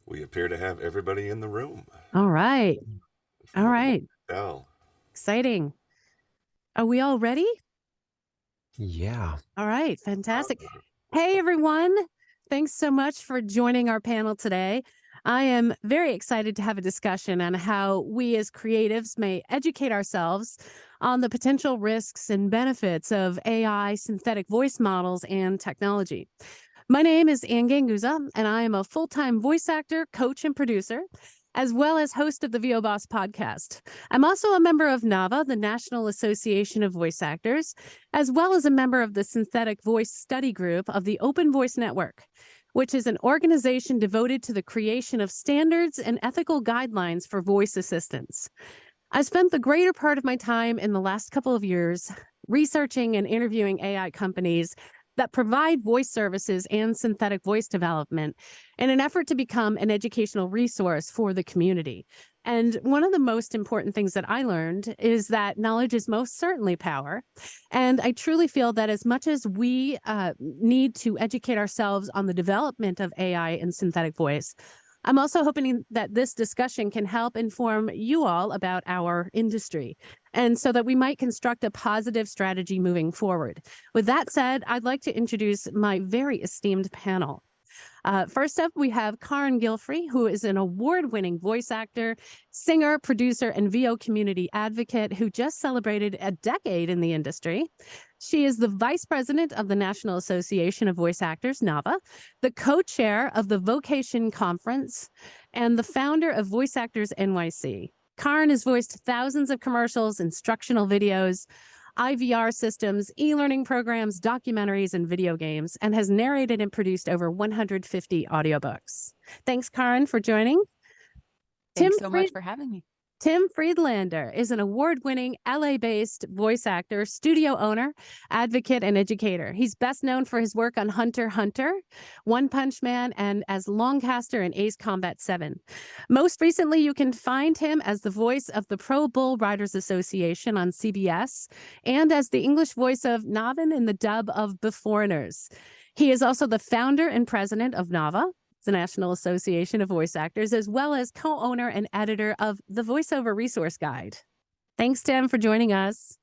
We appear to have everybody in the room All right. from All what we right. can tell. Exciting. Are we all ready? Yeah. All right. Fantastic. Uh, Hey, everyone. Thanks so much for joining our panel today. I am very excited to have a discussion on how we as creatives may educate ourselves on the potential risks and benefits of AI, synthetic voice models, and technology. My name is Ganguzza, and I am a full-time voice actor, coach, and producer, as well as host of the VO Boss podcast. I'm also a member of NAVA, the National Association of Voice Actors, as well as a member of the Synthetic Voice Study Group of the Open Voice Network, which is an organization devoted to the creation of standards and ethical guidelines for voice assistants. I spent the greater part of my time in the last couple of years researching and interviewing AI companies that provide voice services and synthetic voice development in an effort to become an educational resource for the community. And one of the most important things that I learned is that knowledge is most certainly power. And I truly feel that as much as we need to educate ourselves on the development of AI and synthetic voice, I'm also hoping that this discussion can help inform you all about our industry, and so that we might construct a positive strategy moving forward. With that said, I'd like to introduce my very esteemed panel. First up, we have Carin Gilfry, who is an award-winning voice actor, singer, producer, and VO community advocate who just celebrated a decade in the industry. She is the vice president of the National Association of Voice Actors, NAVA, the co-chair of the Vocation Conference, and the founder of Voice Actors NYC. Carin has voiced thousands of commercials, instructional videos, IVR systems, e-learning programs, documentaries, and video games, and has narrated and produced over 150 audiobooks. Thanks, Carin, for joining. Thanks so much for having me. Tim Friedlander is an award-winning LA-based voice actor, studio owner, advocate, and educator. He's best known for his work on Hunter x Hunter, One Punch Man, and as Longcaster in Ace Combat 7. Most recently, you can find him as the voice of the Pro Bull Riders Association on CBS and as the English voice of Navin in the dub of Beforeigners. He is also the founder and president of NAVA, the National Association of Voice Actors, as well as co-owner and editor of the VoiceOver Resource Guide. Thanks, Tim, for joining us.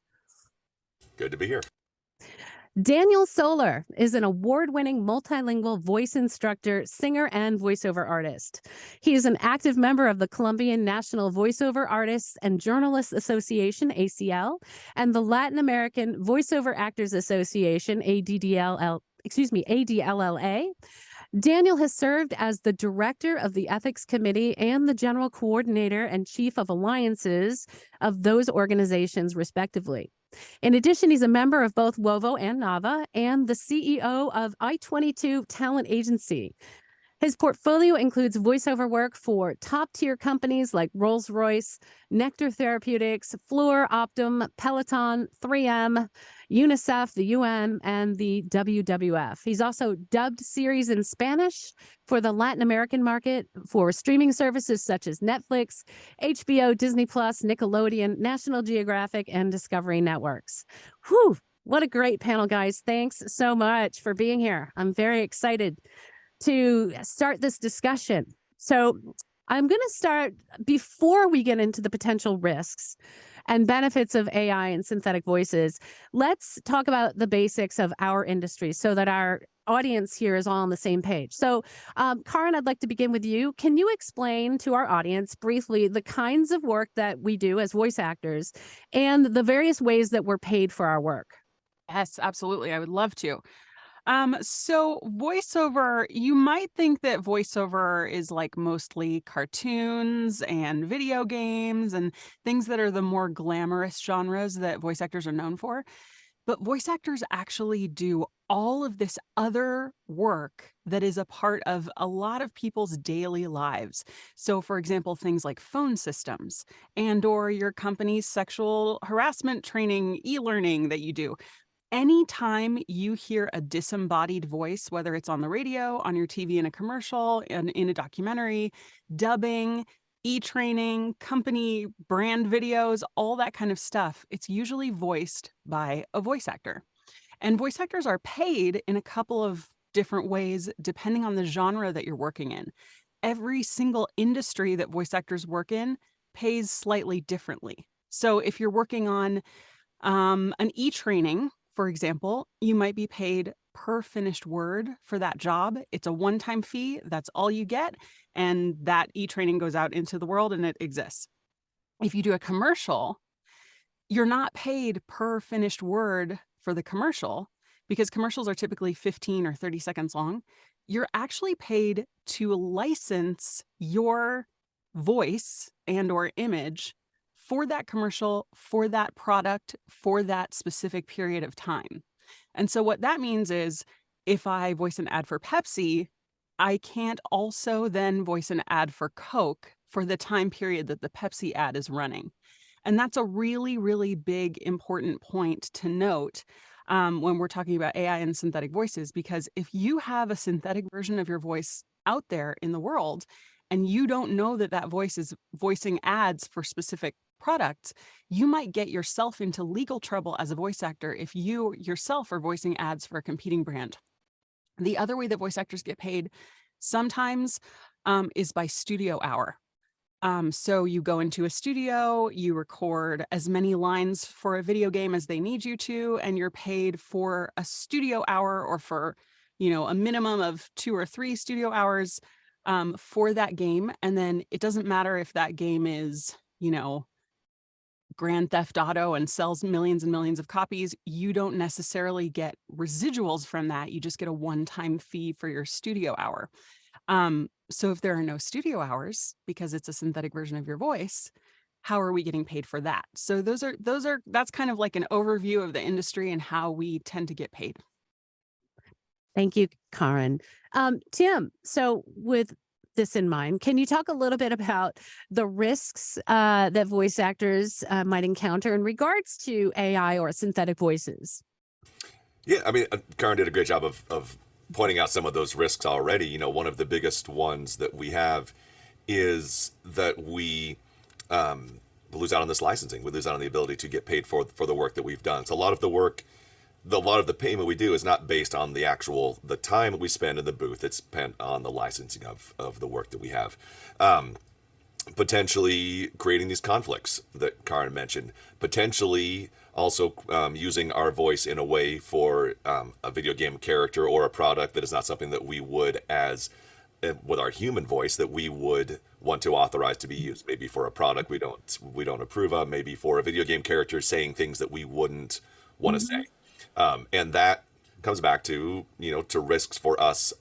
Good to be here. Daniel Söler is an award-winning multilingual voice instructor, singer, and voiceover artist. He is an active member of the Colombian National Voiceover Artists and Journalists Association, ACL, and the Latin American Voiceover Actors Association, ADLLA. Daniel has served as the director of the ethics committee and the general coordinator and chief of alliances of those organizations, respectively. In addition, he's a member of both WOVO and NAVA and the CEO of I-22 Talent Agency. His portfolio includes voiceover work for top-tier companies like Rolls-Royce, Nectar Therapeutics, Fluor, Optum, Peloton, 3M, UNICEF, the UN, and the WWF. He's also dubbed series in Spanish for the Latin American market for streaming services such as Netflix, HBO, Disney+, Nickelodeon, National Geographic, and Discovery Networks. Whew, what a great panel, guys. Thanks so much for being here. I'm very excited to start this discussion. So I'm going to start, before we get into the potential risks and benefits of AI and synthetic voices, let's talk about the basics of our industry so that our audience here is all on the same page. So Carin, I'd like to begin with you. Can you explain to our audience briefly the kinds of work that we do as voice actors and the various ways that we're paid for our work? Yes, absolutely. I would love to. So voiceover, you might think that voiceover is like mostly cartoons and video games and things that are the more glamorous genres that voice actors are known for. But voice actors actually do all of this other work that is a part of a lot of people's daily lives. So for example, things like phone systems or your company's sexual harassment training, e-learning that you do. Anytime you hear a disembodied voice, whether it's on the radio, on your TV in a commercial, in a documentary, dubbing, e-training, company brand videos, all that kind of stuff, it's usually voiced by a voice actor. And voice actors are paid in a couple of different ways, depending on the genre that you're working in. every single industry that voice actors work in pays slightly differently. So if you're working on an e-training, for example, you might be paid per finished word for that job. It's a one-time fee. That's all you get. And that e-training goes out into the world and it exists. If you do a commercial, you're not paid per finished word for the commercial because commercials are typically 15 or 30 seconds long. You're actually paid to license your voice and or image for that commercial, for that product, for that specific period of time. And so what that means is if I voice an ad for Pepsi, I can't also then voice an ad for Coke for the time period that the Pepsi ad is running. And that's a really, really big, important point to note when we're talking about AI and synthetic voices, because if you have a synthetic version of your voice out there in the world, and you don't know that that voice is voicing ads for specific products, you might get yourself into legal trouble as a voice actor if you yourself are voicing ads for a competing brand. The other way that voice actors get paid sometimes is by studio hour. So you go into a studio, you record as many lines for a video game as they need you to, and you're paid for a studio hour or for, a minimum of 2 or 3 studio hours for that game. And then it doesn't matter if that game is, Grand Theft Auto and sells millions and millions of copies. You don't necessarily get residuals from that. You just get a one-time fee for your studio hour. So if there are no studio hours because it's a synthetic version of your voice, how are we getting paid for that? So that's kind of like an overview of the industry and how we tend to get paid. Thank you, Carin. Tim, so with this in mind, can you talk a little bit about the risks that voice actors might encounter in regards to AI or synthetic voices? Yeah, I mean, Carin did a great job of pointing out some of those risks already. One of the biggest ones that we have is that we lose out on this licensing. We lose out on the ability to get paid for the work that we've done. So a lot of the payment we do is not based on the time we spend in the booth. It's spent on the licensing of the work that we have. Potentially creating these conflicts that Carin mentioned, potentially also using our voice in a way for a video game character or a product that is not something that we would, with our human voice, that we would want to authorize to be used. Maybe for a product we don't approve of, maybe for a video game character saying things that we wouldn't want to say. And that comes back to, to risks for us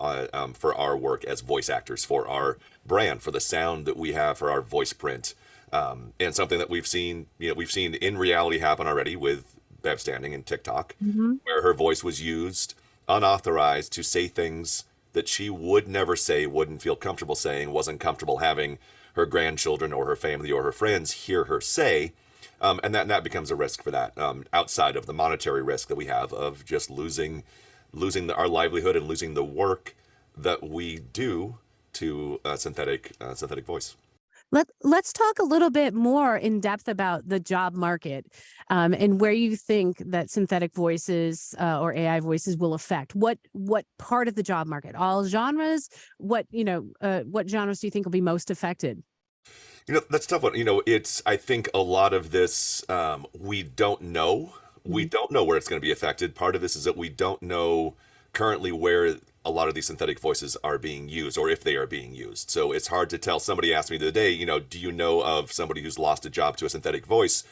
for our work as voice actors, for our brand, for the sound that we have, for our voice print. And something that we've seen in reality happen already with Bev Standing and TikTok, where her voice was used unauthorized to say things that she would never say, wouldn't feel comfortable saying, wasn't comfortable having her grandchildren or her family or her friends hear her say. And that becomes a risk for that, outside of the monetary risk that we have of just losing our livelihood and losing the work that we do to synthetic voice. Let's talk a little bit more in depth about the job market and where you think that synthetic voices or AI voices will affect. What part of the job market? All genres? What genres do you think will be most affected? That's a tough one. I think a lot of this, we don't know. We don't know where it's going to be affected. Part of this is that we don't know currently where a lot of these synthetic voices are being used or if they are being used. So it's hard to tell. Somebody asked me the other day, do you know of somebody who's lost a job to a synthetic voice?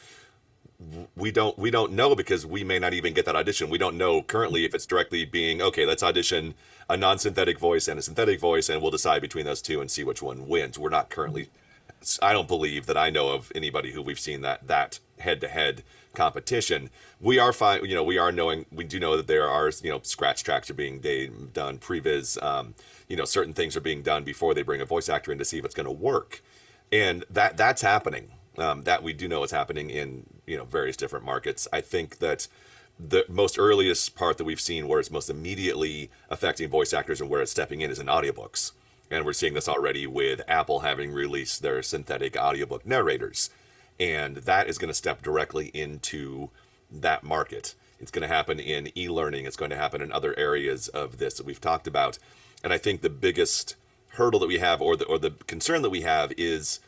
We don't know because we may not even get that audition. We don't know currently if it's directly being, okay, let's audition a non-synthetic voice and a synthetic voice, and we'll decide between those two and see which one wins. We're not currently, I don't believe that I know of anybody who we've seen that head-to-head competition. We are fine. We do know that there are, scratch tracks are being done, previs, certain things are being done before they bring a voice actor in to see if it's going to work. And that's happening. That we do know is happening in, various different markets. I think that the most earliest part that we've seen where it's most immediately affecting voice actors and where it's stepping in is in audiobooks. And we're seeing this already with Apple having released their synthetic audiobook narrators. And that is going to step directly into that market. It's going to happen in e-learning. It's going to happen in other areas of this that we've talked about. And I think the biggest hurdle that we have, or the concern that we have, is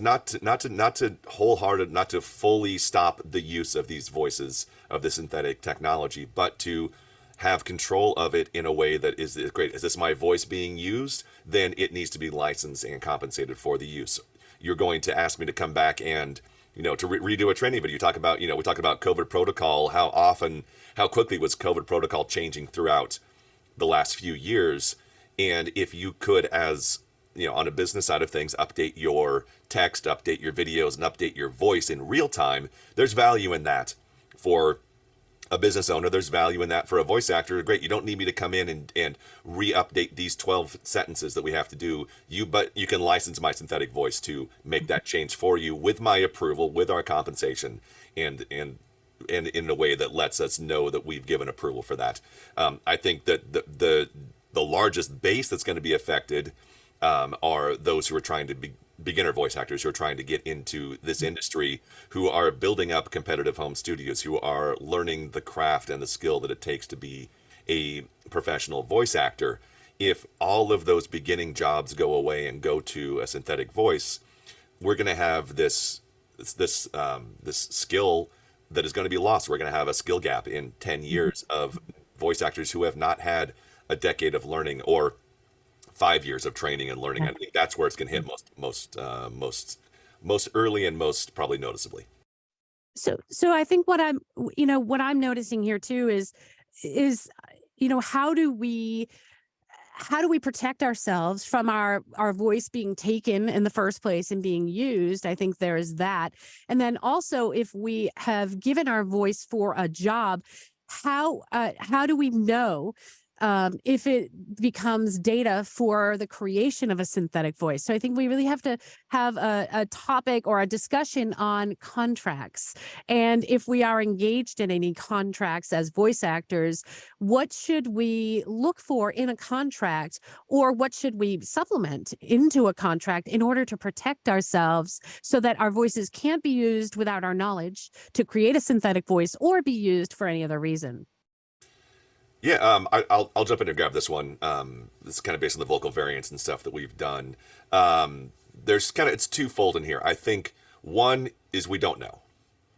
not to wholehearted, not to fully stop the use of these voices, of the synthetic technology, but to have control of it in a way that is great. Is this my voice being used? Then it needs to be licensed and compensated for the use. You're going to ask me to come back and, to redo a training video. You talk about, we talk about COVID protocol, how quickly was COVID protocol changing throughout the last few years. And if you could, as on a business side of things, update your text, update your videos, and update your voice in real time, there's value in that for a business owner. There's value in that for a voice actor. Great. You don't need me to come in and re-update these 12 sentences that we have to do. But you can license my synthetic voice to make that change for you with my approval, with our compensation, and in a way that lets us know that we've given approval for that. I think that the largest base that's going to be affected are those who are trying to be beginner voice actors, who are trying to get into this industry, who are building up competitive home studios, who are learning the craft and the skill that it takes to be a professional voice actor. If all of those beginning jobs go away and go to a synthetic voice, we're going to have this skill that is going to be lost. We're going to have a skill gap in 10 years of voice actors who have not had a decade of learning, or 5 years of training and learning. I think that's where it's going to hit most early and most probably noticeably. So I think what I'm noticing here too is how do we protect ourselves from our voice being taken in the first place and being used? I think there is that. And then also, if we have given our voice for a job, how do we know if it becomes data for the creation of a synthetic voice? So I think we really have to have a topic or a discussion on contracts. And if we are engaged in any contracts as voice actors, what should we look for in a contract, or what should we supplement into a contract in order to protect ourselves so that our voices can't be used without our knowledge to create a synthetic voice or be used for any other reason? Yeah, I'll jump in and grab this one. This is kind of based on the vocal variants and stuff that we've done. It's twofold in here. I think one is we don't know.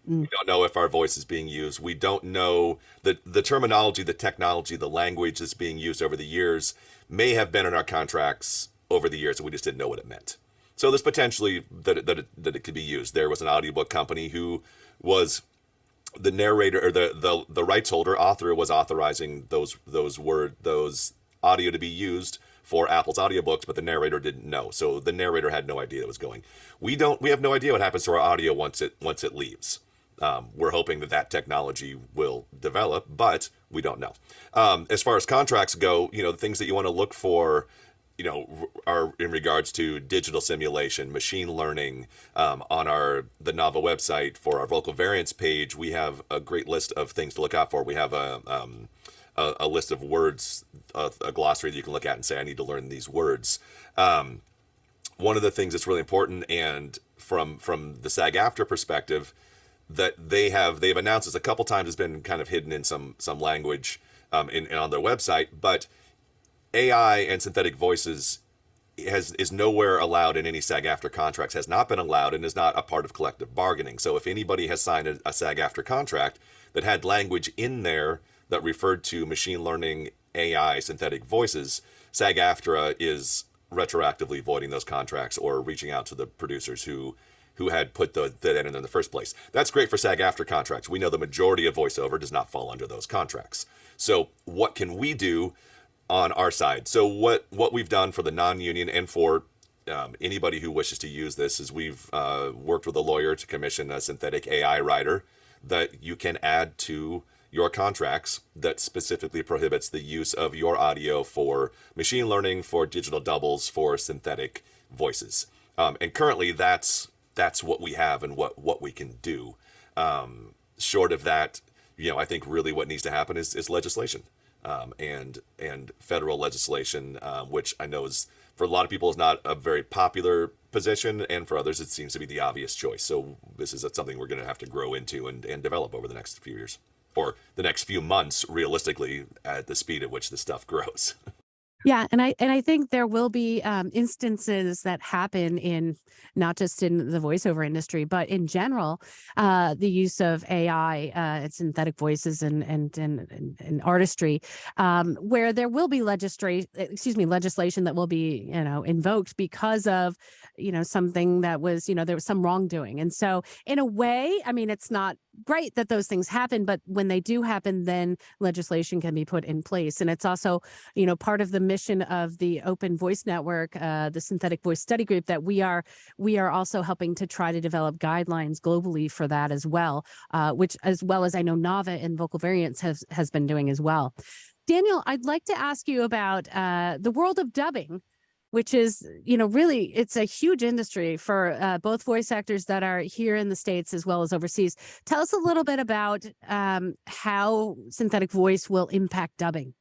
We don't know if our voice is being used. We don't know the terminology, the technology, the language that's being used over the years may have been in our contracts over the years, and we just didn't know what it meant. So there's potentially that it could be used. There was an audiobook company who was the narrator, or the rights holder, author, was authorizing those audio to be used for Apple's audiobooks, but the narrator didn't know. So the narrator had no idea it was going. We have no idea what happens to our audio once it leaves. We're hoping that technology will develop, but we don't know. As far as contracts go, the things that you want to look for, are in regards to digital simulation, machine learning. On the Nava website, for our vocal variants page, we have a great list of things to look out for. We have a list of words, a glossary that you can look at and say, I need to learn these words. One of the things that's really important, and from the SAG-AFTRA perspective, that they've announced this a couple times, has been kind of hidden in some language on their website, but AI and synthetic voices is nowhere allowed in any SAG-AFTRA contracts, has not been allowed, and is not a part of collective bargaining. So if anybody has signed a SAG-AFTRA contract that had language in there that referred to machine learning, AI, synthetic voices, SAG-AFTRA is retroactively voiding those contracts or reaching out to the producers who had put that in the first place. That's great for SAG-AFTRA contracts. We know the majority of voiceover does not fall under those contracts. So what can we do on our side? So what we've done for the non-union and for anybody who wishes to use this is we've worked with a lawyer to commission a synthetic AI writer that you can add to your contracts that specifically prohibits the use of your audio for machine learning, for digital doubles, for synthetic voices. And currently that's what we have and what we can do. Short of that, I think really what needs to happen is legislation. And federal legislation, which I know is, for a lot of people, is not a very popular position, and for others it seems to be the obvious choice. So this is something we're going to have to grow into and develop over the next few years, or the next few months, realistically, at the speed at which this stuff grows. Yeah, and I think there will be instances that happen in not just in the voiceover industry, but in general, the use of AI, synthetic voices and artistry, where there will be legislation that will be invoked because of something that was there was some wrongdoing, and so in a way, I mean, it's not great that those things happen, but when they do happen, then legislation can be put in place, and it's also part of the mission of the Open Voice Network, the Synthetic Voice Study Group, that we are also helping to try to develop guidelines globally for that as well, which, as well as I know NAVA and Vocal Variants has been doing as well. Daniel, I'd like to ask you about the world of dubbing, which is, really, it's a huge industry for both voice actors that are here in the States as well as overseas. Tell us a little bit about how synthetic voice will impact dubbing.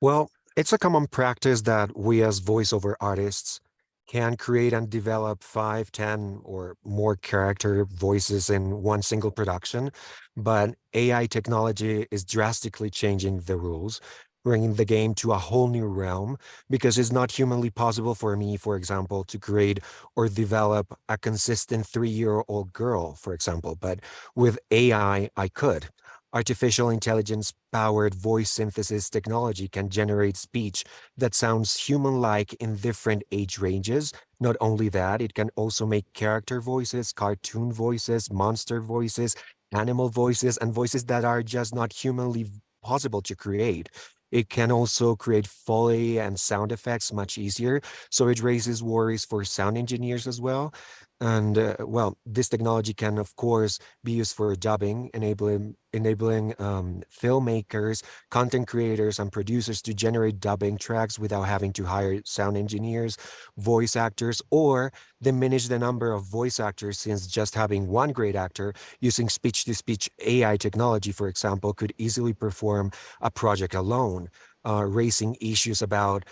Well, it's a common practice that we as voiceover artists can create and develop 5, 10, or more character voices in one single production. But AI technology is drastically changing the rules, bringing the game to a whole new realm, because it's not humanly possible for me, for example, to create or develop a consistent 3-year-old girl, for example. But with AI, I could. Artificial intelligence powered voice synthesis technology can generate speech that sounds human-like in different age ranges. Not only that, it can also make character voices, cartoon voices, monster voices, animal voices, and voices that are just not humanly possible to create. It can also create Foley and sound effects much easier, so it raises worries for sound engineers as well. And well, this technology can, of course, be used for dubbing, enabling filmmakers, content creators, and producers to generate dubbing tracks without having to hire sound engineers, voice actors, or diminish the number of voice actors, since just having one great actor using speech-to-speech AI technology, for example, could easily perform a project alone, raising issues about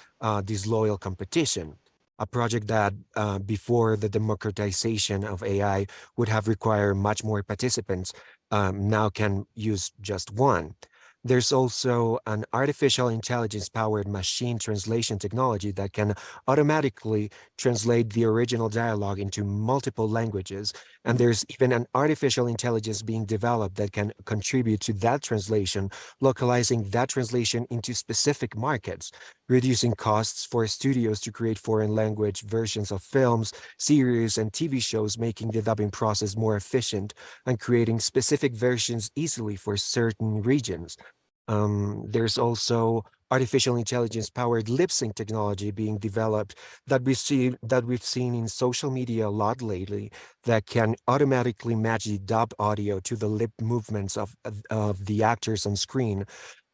disloyal competition. A project that before the democratization of AI would have required much more participants, now can use just one. There's also an artificial intelligence powered machine translation technology that can automatically translate the original dialogue into multiple languages. And there's even an artificial intelligence being developed that can contribute to that translation, localizing that translation into specific markets, reducing costs for studios to create foreign language versions of films, series, and TV shows, making the dubbing process more efficient and creating specific versions easily for certain regions. There's also artificial intelligence powered lip sync technology being developed that we've seen in social media a lot lately, that can automatically match the dub audio to the lip movements of the actors on screen,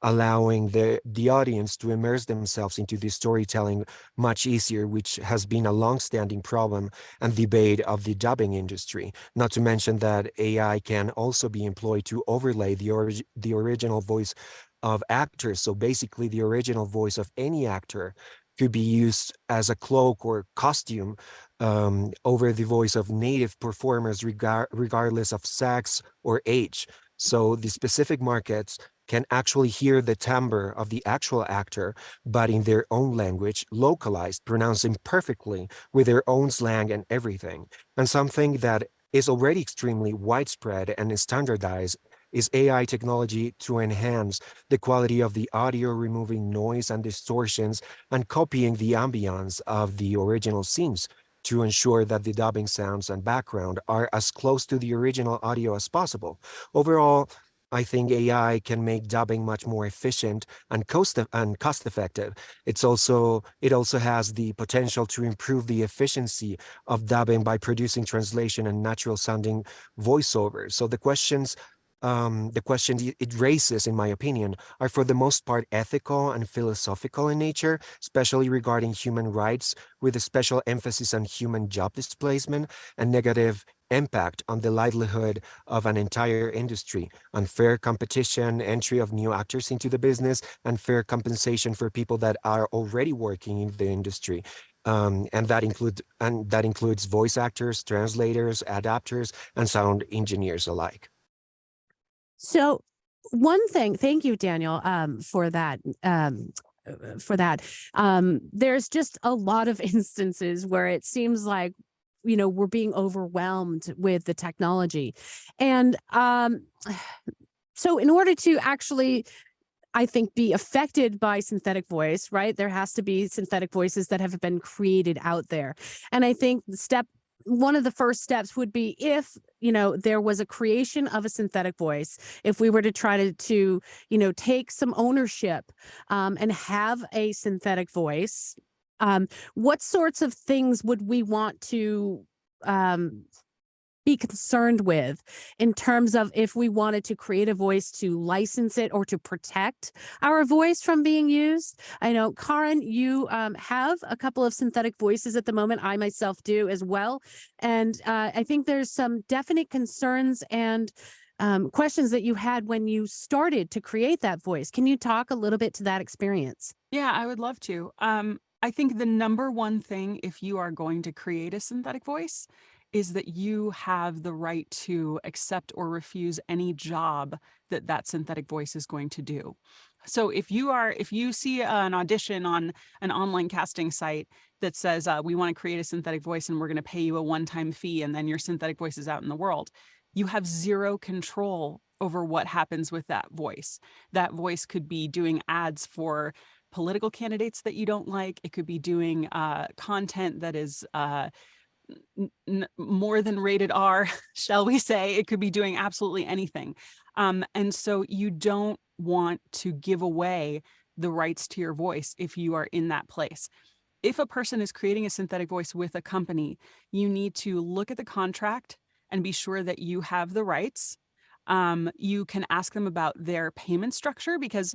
allowing the audience to immerse themselves into the storytelling much easier, which has been a long-standing problem and debate of the dubbing industry. Not to mention that AI can also be employed to overlay the original voice of actors. So basically, the original voice of any actor could be used as a cloak or costume over the voice of native performers, regardless of sex or age. So the specific markets can actually hear the timbre of the actual actor, but in their own language, localized, pronouncing perfectly with their own slang and everything. And something that is already extremely widespread and is standardized is AI technology to enhance the quality of the audio, removing noise and distortions and copying the ambience of the original scenes to ensure that the dubbing sounds and background are as close to the original audio as possible. Overall, I think AI can make dubbing much more efficient and cost effective. It also has the potential to improve the efficiency of dubbing by producing translation and natural sounding voiceovers. So the questions it raises, in my opinion, are for the most part ethical and philosophical in nature, especially regarding human rights, with a special emphasis on human job displacement and negative impact on the livelihood of an entire industry, unfair competition, entry of new actors into the business, and fair compensation for people that are already working in the industry. And that includes voice actors, translators, adapters, and sound engineers alike. So one thing, thank you, Daniel, for that for that. There's just a lot of instances where it seems like, we're being overwhelmed with the technology. And so in order to actually, I think, be affected by synthetic voice, right, there has to be synthetic voices that have been created out there. And I think one of the first steps would be if, there was a creation of a synthetic voice, if we were to try to take some ownership and have a synthetic voice, what sorts of things would we want to be concerned with in terms of if we wanted to create a voice to license it or to protect our voice from being used? I know, Carin, you have a couple of synthetic voices at the moment. I myself do as well. And I think there's some definite concerns and questions that you had when you started to create that voice. Can you talk a little bit to that experience? Yeah, I would love to. I think the number one thing, if you are going to create a synthetic voice, is that you have the right to accept or refuse any job that synthetic voice is going to do. So if you see an audition on an online casting site that says, we want to create a synthetic voice and we're going to pay you a one-time fee, and then your synthetic voice is out in the world, you have zero control over what happens with that voice. That voice could be doing ads for political candidates that you don't like. It could be doing content that is more than rated R, shall we say. It could be doing absolutely anything. And so you don't want to give away the rights to your voice if you are in that place. If a person is creating a synthetic voice with a company, you need to look at the contract and be sure that you have the rights. You can ask them about their payment structure, because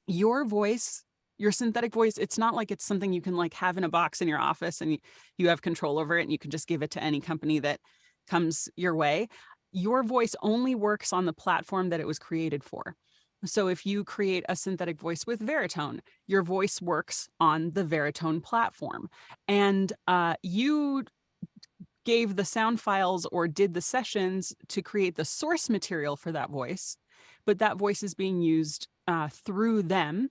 your voice, your synthetic voice, it's not like it's something you can like have in a box in your office and you have control over it and you can just give it to any company that comes your way. Your voice only works on the platform that it was created for. So if you create a synthetic voice with Veritone, your voice works on the Veritone platform. And you gave the sound files or did the sessions to create the source material for that voice, but that voice is being used through them.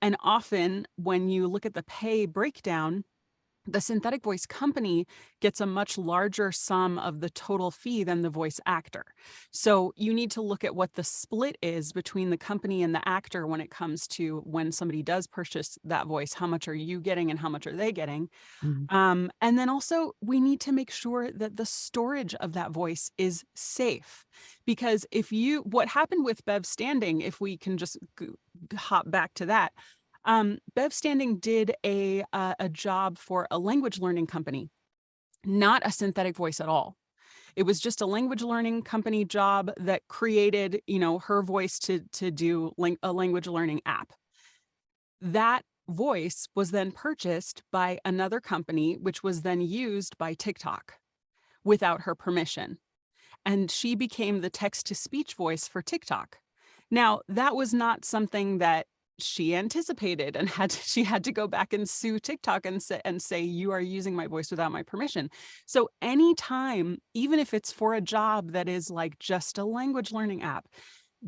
And often when you look at the pay breakdown, the synthetic voice company gets a much larger sum of the total fee than the voice actor. So you need to look at what the split is between the company and the actor when it comes to when somebody does purchase that voice. How much are you getting and how much are they getting? And then also we need to make sure that the storage of that voice is safe, because what happened with Bev Standing, if we can just hop back to that, Bev Standing did a job for a language learning company, not a synthetic voice at all. It was just a language learning company job that created, her voice to do a language learning app. That voice was then purchased by another company, which was then used by TikTok without her permission. And she became the text-to-speech voice for TikTok. Now, that was not something that she anticipated, and she had to go back and sue TikTok and say, you are using my voice without my permission. So anytime, even if it's for a job that is like just a language learning app,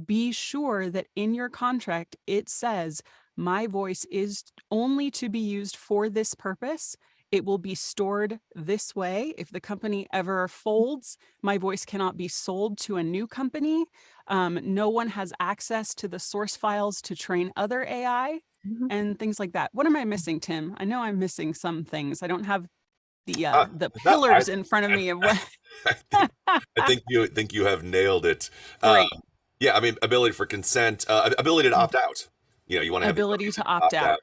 be sure that in your contract, it says, my voice is only to be used for this purpose. It will be stored this way. If the company ever folds, my voice cannot be sold to a new company. No one has access to the source files to train other AI and things like that. What am I missing, Tim? I know I'm missing some things. I don't have the pillars in front of me of what. I think you have nailed it. Great. Yeah, I mean, ability for consent, ability to opt out. You want to have ability to opt out.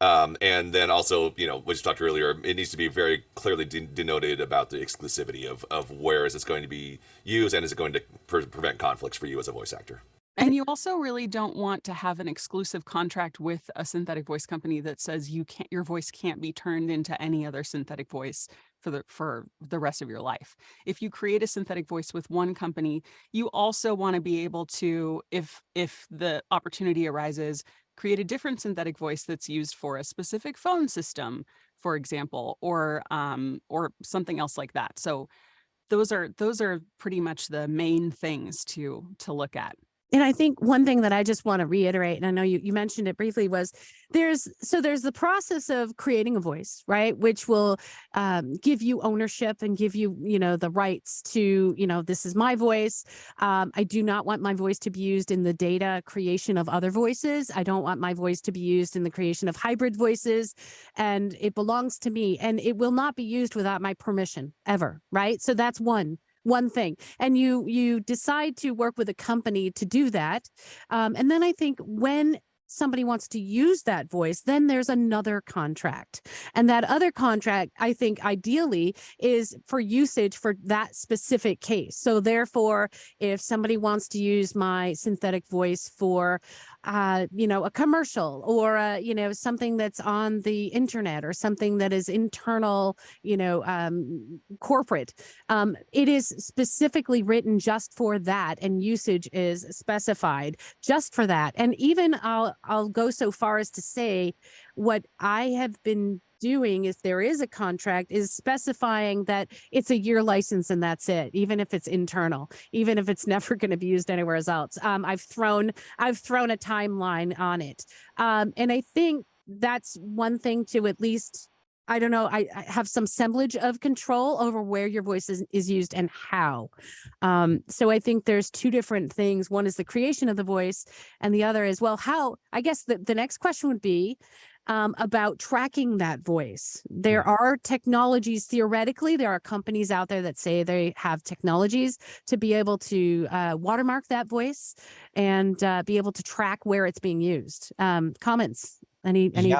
And then also, what you talked earlier, it needs to be very clearly denoted about the exclusivity of where is this going to be used, and is it going to prevent conflicts for you as a voice actor. And you also really don't want to have an exclusive contract with a synthetic voice company that says your voice can't be turned into any other synthetic voice for the rest of your life. If you create a synthetic voice with one company, you also want to be able to, if the opportunity arises, create a different synthetic voice that's used for a specific phone system, for example, or something else like that. So those are pretty much the main things to look at. And I think one thing that I just want to reiterate, and I know you mentioned it briefly, was there's the process of creating a voice, right? Which will give you ownership and give you, the rights to, this is my voice. I do not want my voice to be used in the data creation of other voices. I don't want my voice to be used in the creation of hybrid voices. And it belongs to me, and it will not be used without my permission ever, right? So that's one thing, and you decide to work with a company to do that, and then I think when somebody wants to use that voice, then there's another contract, and that other contract, I think, ideally is for usage for that specific case. So therefore, if somebody wants to use my synthetic voice for a commercial, or something that's on the internet, or something that is internal, corporate, it is specifically written just for that, and usage is specified just for that. And even I'll go so far as to say, what I have been doing, if there is a contract, is specifying that it's a year license and that's it, even if it's internal, even if it's never going to be used anywhere else. I've thrown a timeline on it, and I think that's one thing to at least, I don't know, I have some semblance of control over where your voice is used and how. So I think there's two different things. One is the creation of the voice, and the other is, well, how, I guess the next question would be about tracking that voice. There are technologies, theoretically, there are companies out there that say they have technologies to be able to watermark that voice and be able to track where it's being used. Comments? Any?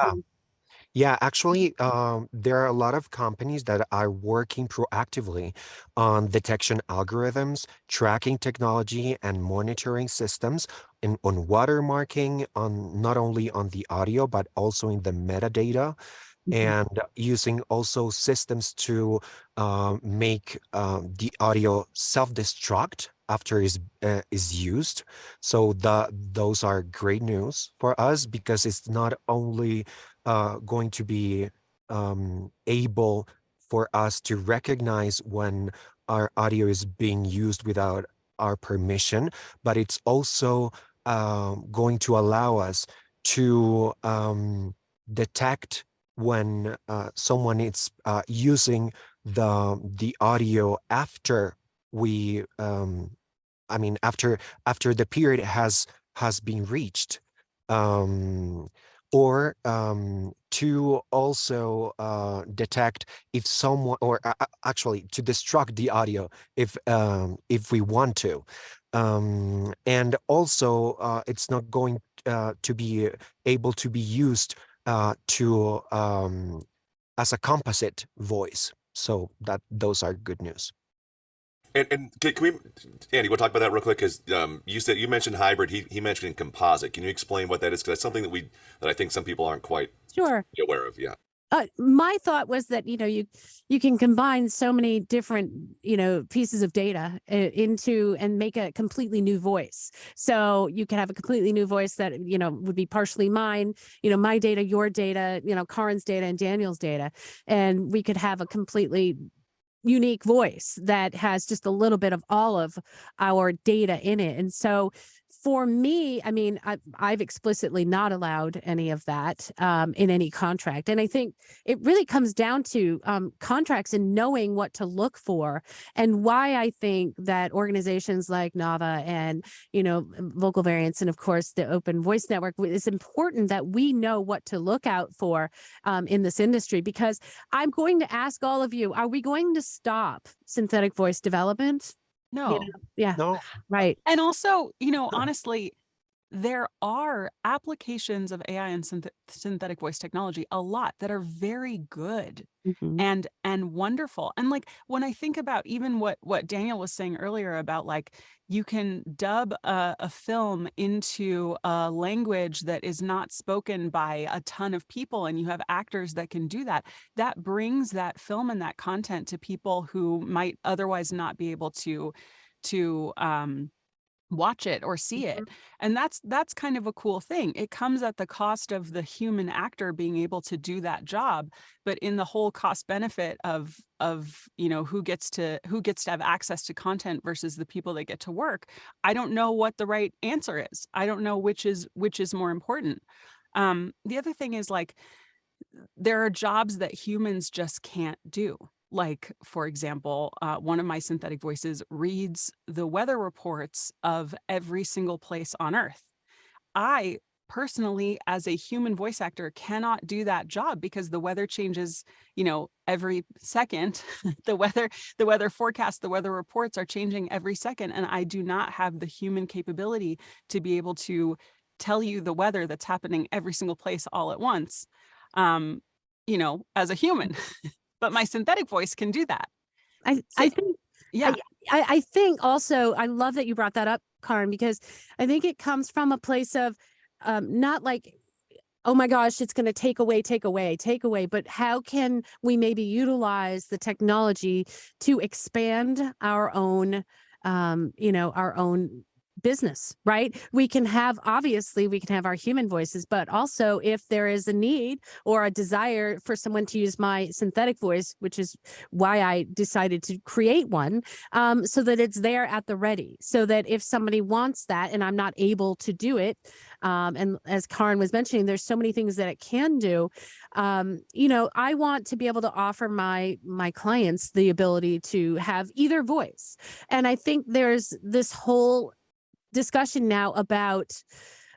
Yeah, actually, there are a lot of companies that are working proactively on detection algorithms, tracking technology, and monitoring systems on watermarking, on not only on the audio, but also in the metadata, and using also systems to make the audio self-destruct after is used. So those are great news for us, because it's not only going to be able for us to recognize when our audio is being used without our permission, but it's also going to allow us to detect when someone is using the audio after we after the period has been reached, or to also detect if someone, or actually to destruct the audio if we want to, and also it's not going to be able to be used to as a composite voice. So those are good news. And can we, Andy, we'll talk about that real quick, because you mentioned hybrid. He mentioned composite. Can you explain what that is? Because that's something that I think some people aren't quite Sure. aware of. Yeah. My thought was that you can combine so many different pieces of data into and make a completely new voice. So you can have a completely new voice that would be partially mine, my data, your data, Carin's data, and Daniel's data, and we could have a completely unique voice that has just a little bit of all of our data in it. And so for me, I mean, I've explicitly not allowed any of that in any contract. And I think it really comes down to contracts and knowing what to look for, and why I think that organizations like NAVA and, Vocal Variants, and of course the Open Voice Network, it's important that we know what to look out for in this industry. Because I'm going to ask all of you, are we going to stop synthetic voice development? No. Yeah. No. Right. And also, honestly, there are applications of AI and synthetic voice technology a lot that are very good and wonderful. And like, when I think about even what Daniel was saying earlier about, like, you can dub a film into a language that is not spoken by a ton of people, and you have actors that can do that. That brings that film and that content to people who might otherwise not be able to watch it or see it. And that's kind of a cool thing. It comes at the cost of the human actor being able to do that job, but in the whole cost benefit of who gets to have access to content versus the people that get to work, I don't know what the right answer is. I don't know which is more important. The other thing is, like, there are jobs that humans just can't do. Like, for example, one of my synthetic voices reads the weather reports of every single place on Earth. I personally, as a human voice actor, cannot do that job because the weather changes, every second. the weather forecast, the weather reports are changing every second, and I do not have the human capability to be able to tell you the weather that's happening every single place all at once. As a human. But my synthetic voice can do that. I think Yeah. I think also, I love that you brought that up, Carin, because I think it comes from a place of not like, oh my gosh, it's going to take away, but how can we maybe utilize the technology to expand our own, our own business, right? Obviously we can have our human voices, but also if there is a need or a desire for someone to use my synthetic voice, which is why I decided to create one, so that it's there at the ready, so that if somebody wants that and I'm not able to do it, and as Carin was mentioning, there's so many things that it can do. I want to be able to offer my clients the ability to have either voice. And I think there's this whole discussion now about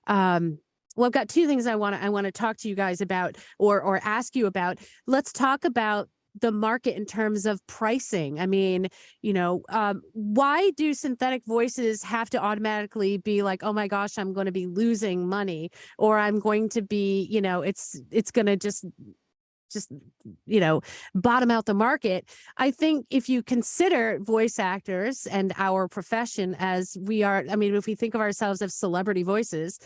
well, I've got two things I want to talk to you guys about, or ask you about. Let's talk about the market in terms of pricing. I mean, why do synthetic voices have to automatically be like, oh my gosh, I'm going to be losing money, or I'm going to be, it's going to just bottom out the market? I think if you consider voice actors and our profession as we are, I mean, if we think of ourselves as celebrity voices,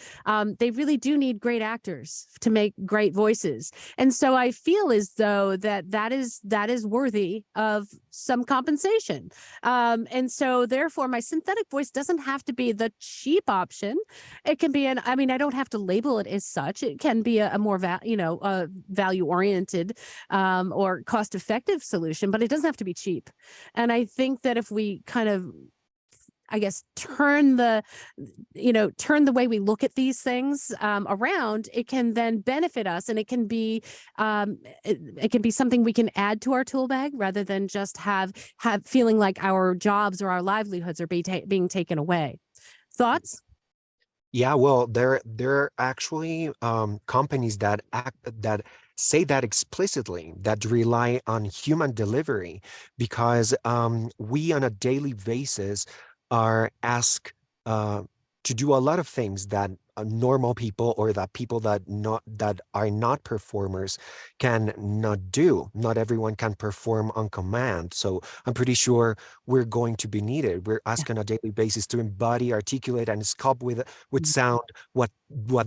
they really do need great actors to make great voices. And so I feel as though that is worthy of some compensation. And so therefore my synthetic voice doesn't have to be the cheap option. It can be I don't have to label it as such. It can be a more value oriented or cost effective solution, but it doesn't have to be cheap. And I think that if we kind of, I guess, turn the way we look at these things around, it can then benefit us, and it can be something we can add to our tool bag rather than just have feeling like our jobs or our livelihoods are being taken away. Thoughts? Yeah, well, there are actually companies that say that explicitly, that rely on human delivery, because we on a daily basis are asked to do a lot of things that normal people, or that people that are not performers, can not do. Not everyone can perform on command. So I'm pretty sure we're going to be needed. We're asked on a daily basis to embody, articulate, and sculpt with sound what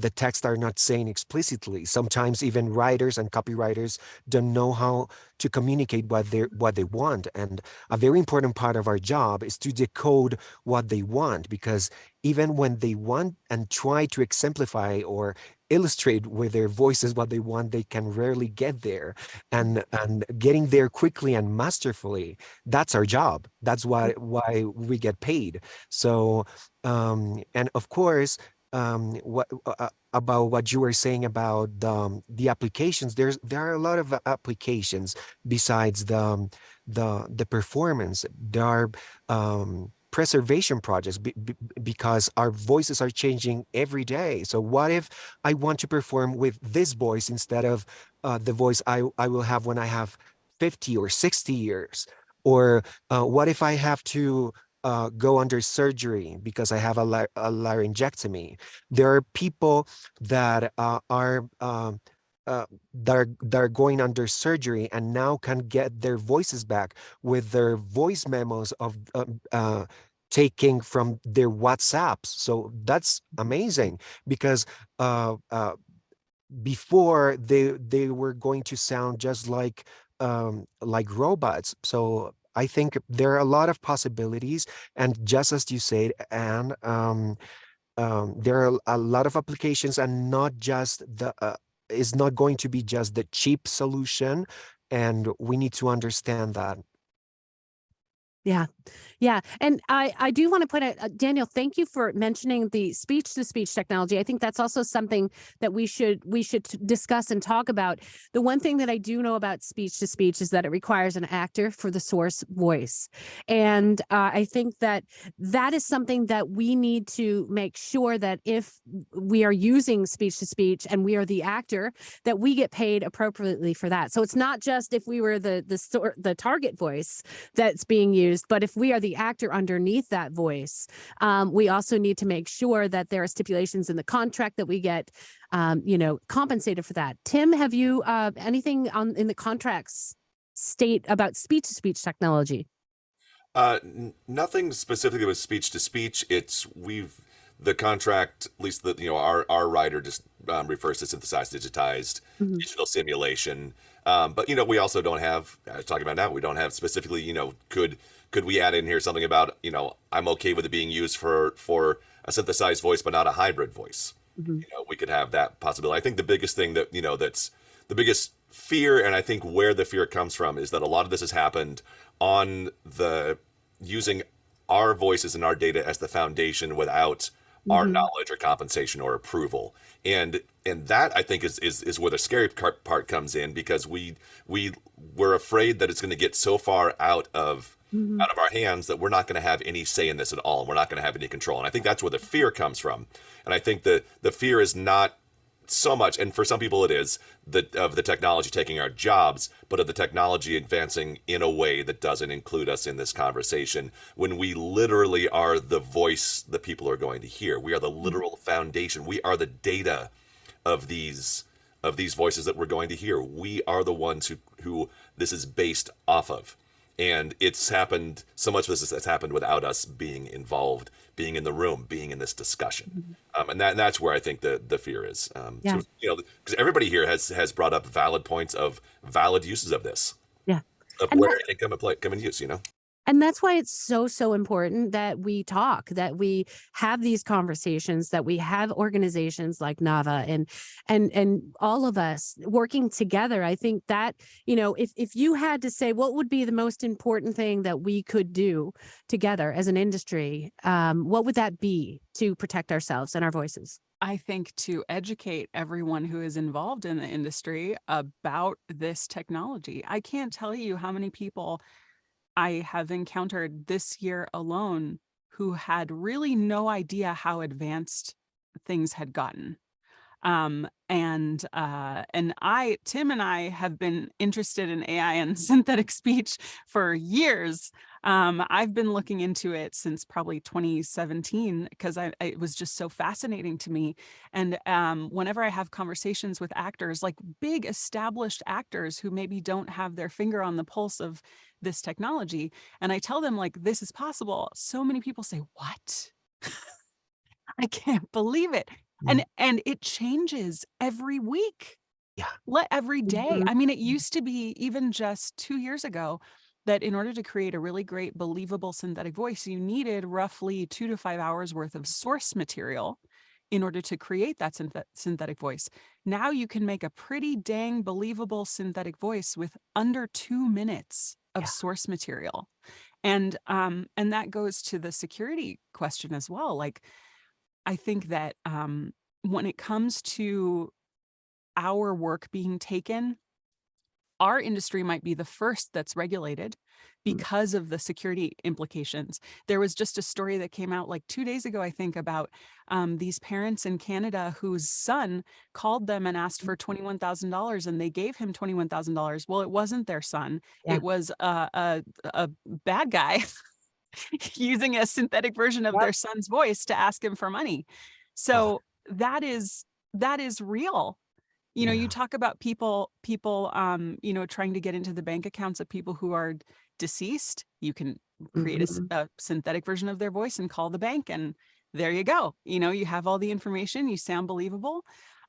the texts are not saying explicitly. Sometimes even writers and copywriters don't know how to communicate what they want. And a very important part of our job is to decode what they want, because even when they want and try to exemplify or illustrate with their voices what they want, they can rarely get there. And getting there quickly and masterfully, that's our job. That's why we get paid. So and of course, what about what you were saying about the applications, there are a lot of applications besides the performance. There are preservation projects, because our voices are changing every day. So what if I want to perform with this voice instead of the voice I will have when I have 50 or 60 years? Or what if I have to go under surgery because I have a laryngectomy? There are people that that are going under surgery and now can get their voices back with their voice memos of taking from their WhatsApps. So that's amazing, because before they were going to sound just like robots. So I think there are a lot of possibilities, and just as you said, and there are a lot of applications, and not just the is not going to be just the cheap solution, and we need to understand that. Yeah. Yeah. And I do want to put it, Daniel, thank you for mentioning the speech to speech technology. I think that's also something that we should discuss and talk about. The one thing that I do know about speech to speech is that it requires an actor for the source voice. And I think that that is something that we need to make sure that if we are using speech to speech and we are the actor, that we get paid appropriately for that. So it's not just if we were the target voice that's being used, but if we are the actor underneath that voice, we also need to make sure that there are stipulations in the contract that we get, compensated for that. Tim, have you anything in the contracts state about speech to speech technology? Nothing specifically with speech to speech. The contract, at least our writer just refers to synthesized, digitized, Mhm. digital simulation. But we also don't have, as talking about now, we don't have specifically, could we add in here something about, I'm okay with it being used for a synthesized voice, but not a hybrid voice. Mhm. We could have that possibility. I think the biggest thing that, that's the biggest fear, and I think where the fear comes from, is that a lot of this has happened on the using our voices and our data as the foundation without our Mhm. knowledge or compensation or approval. And that, I think, is where the scary part comes in, because we're afraid that it's going to get so far Mhm. out of our hands that we're not going to have any say in this at all. And we're not going to have any control. And I think that's where the fear comes from. And I think the fear is not so much, and for some people it is, of the technology taking our jobs, but of the technology advancing in a way that doesn't include us in this conversation, when we literally are the voice that people are going to hear. We are the literal foundation. We are the data of these voices that we're going to hear. We are the ones who this is based off of. And it's happened, so much of this has happened without us being involved, being in the room, being in this discussion. Mhm. And that's where I think the fear is. Yeah. So, because everybody here has brought up valid points of valid uses of this, Yeah. of And where it can come in use. And that's why it's so important that we talk, that we have these conversations, that we have organizations like NAVA and all of us working together. I think that, if you had to say what would be the most important thing that we could do together as an industry, what would that be to protect ourselves and our voices? I think to educate everyone who is involved in the industry about this technology. I can't tell you how many people I have encountered this year alone who had really no idea how advanced things had gotten. Tim and I have been interested in AI and synthetic speech for years. I've been looking into it since probably 2017 because it was just so fascinating to me. And whenever I have conversations with actors, like big established actors who maybe don't have their finger on the pulse of this technology, and I tell them like this is possible, so many people say, "What?" I can't believe it. Mm. And it changes every week, Yeah. every day. Mhm. I mean, it used to be even just 2 years ago that in order to create a really great, believable synthetic voice, you needed roughly 2 to 5 hours worth of source material in order to create that synthetic voice. Now you can make a pretty dang believable synthetic voice with under 2 minutes of Yeah. source material. And that goes to the security question as well. Like, I think that when it comes to our work being taken, our industry might be the first that's regulated because of the security implications. There was just a story that came out like 2 days ago, I think, about these parents in Canada whose son called them and asked for $21,000, and they gave him $21,000. Well, it wasn't their son. Yeah. It was a bad guy using a synthetic version of Yep. their son's voice to ask him for money. Oh, So that is real. You yeah. talk about people, trying to get into the bank accounts of people who are deceased. You can create Mhm. a synthetic version of their voice and call the bank, and there you go. You have all the information, you sound believable.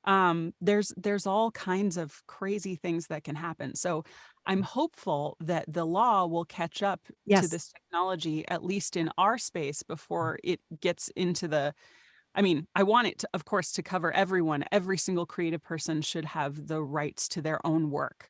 There's all kinds of crazy things that can happen. So I'm hopeful that the law will catch up to Yes. this technology, at least in our space, before it gets into the, I mean, I want it to, of course, to cover everyone. Every single creative person should have the rights to their own work.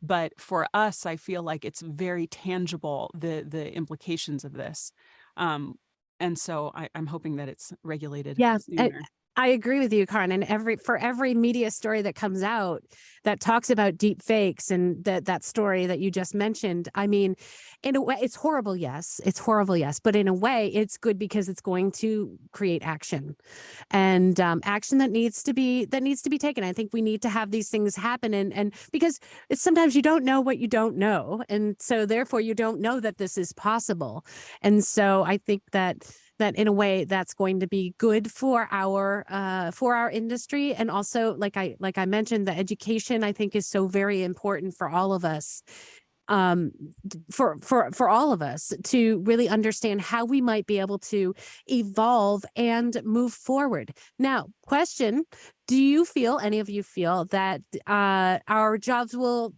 But for us, I feel like it's very tangible, the implications of this. Um, and so I'm hoping that it's regulated Yeah, sooner. I agree with you, Karin. And for every media story that comes out that talks about deep fakes and that story that you just mentioned, I mean, in a way, it's horrible. Yes, it's horrible. Yes, but in a way, it's good because it's going to create action, and action that needs to be taken. I think we need to have these things happen, and because it's sometimes you don't know what you don't know, and so therefore you don't know that this is possible, and so I think that in a way that's going to be good for our industry. And also, like I mentioned, the education I think is so very important for all of us, for all of us to really understand how we might be able to evolve and move forward. Now, question, do you feel, any of you feel that our jobs will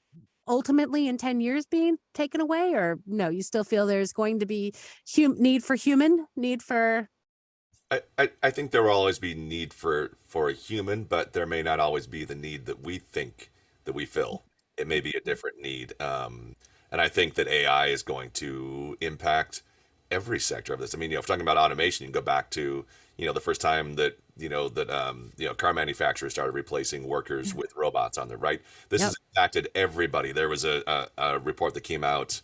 ultimately in 10 years being taken away, or no, you still feel there's going to be need for I think there will always be need for a human, but there may not always be the need that we think that we fill. It may be a different need. And I think that AI is going to impact every sector of this. I mean, if we're talking about automation, you can go back to, the first time that, car manufacturers started replacing workers with robots on there, right? This Yep. has impacted everybody. There was a report that came out,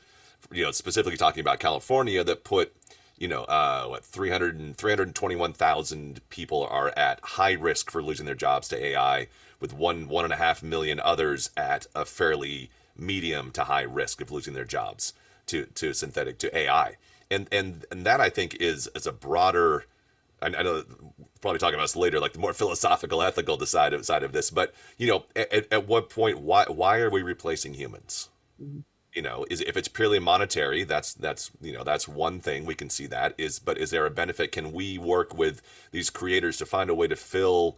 specifically talking about California that put, 321,000 people are at high risk for losing their jobs to AI, with 1.5 million others at a fairly medium to high risk of losing their jobs to AI. And that I think is a broader, I know we'll probably talking about this later, like the more philosophical, ethical side of this, but at what point, why are we replacing humans? If it's purely monetary, that's one thing we can see but is there a benefit? Can we work with these creators to find a way to fill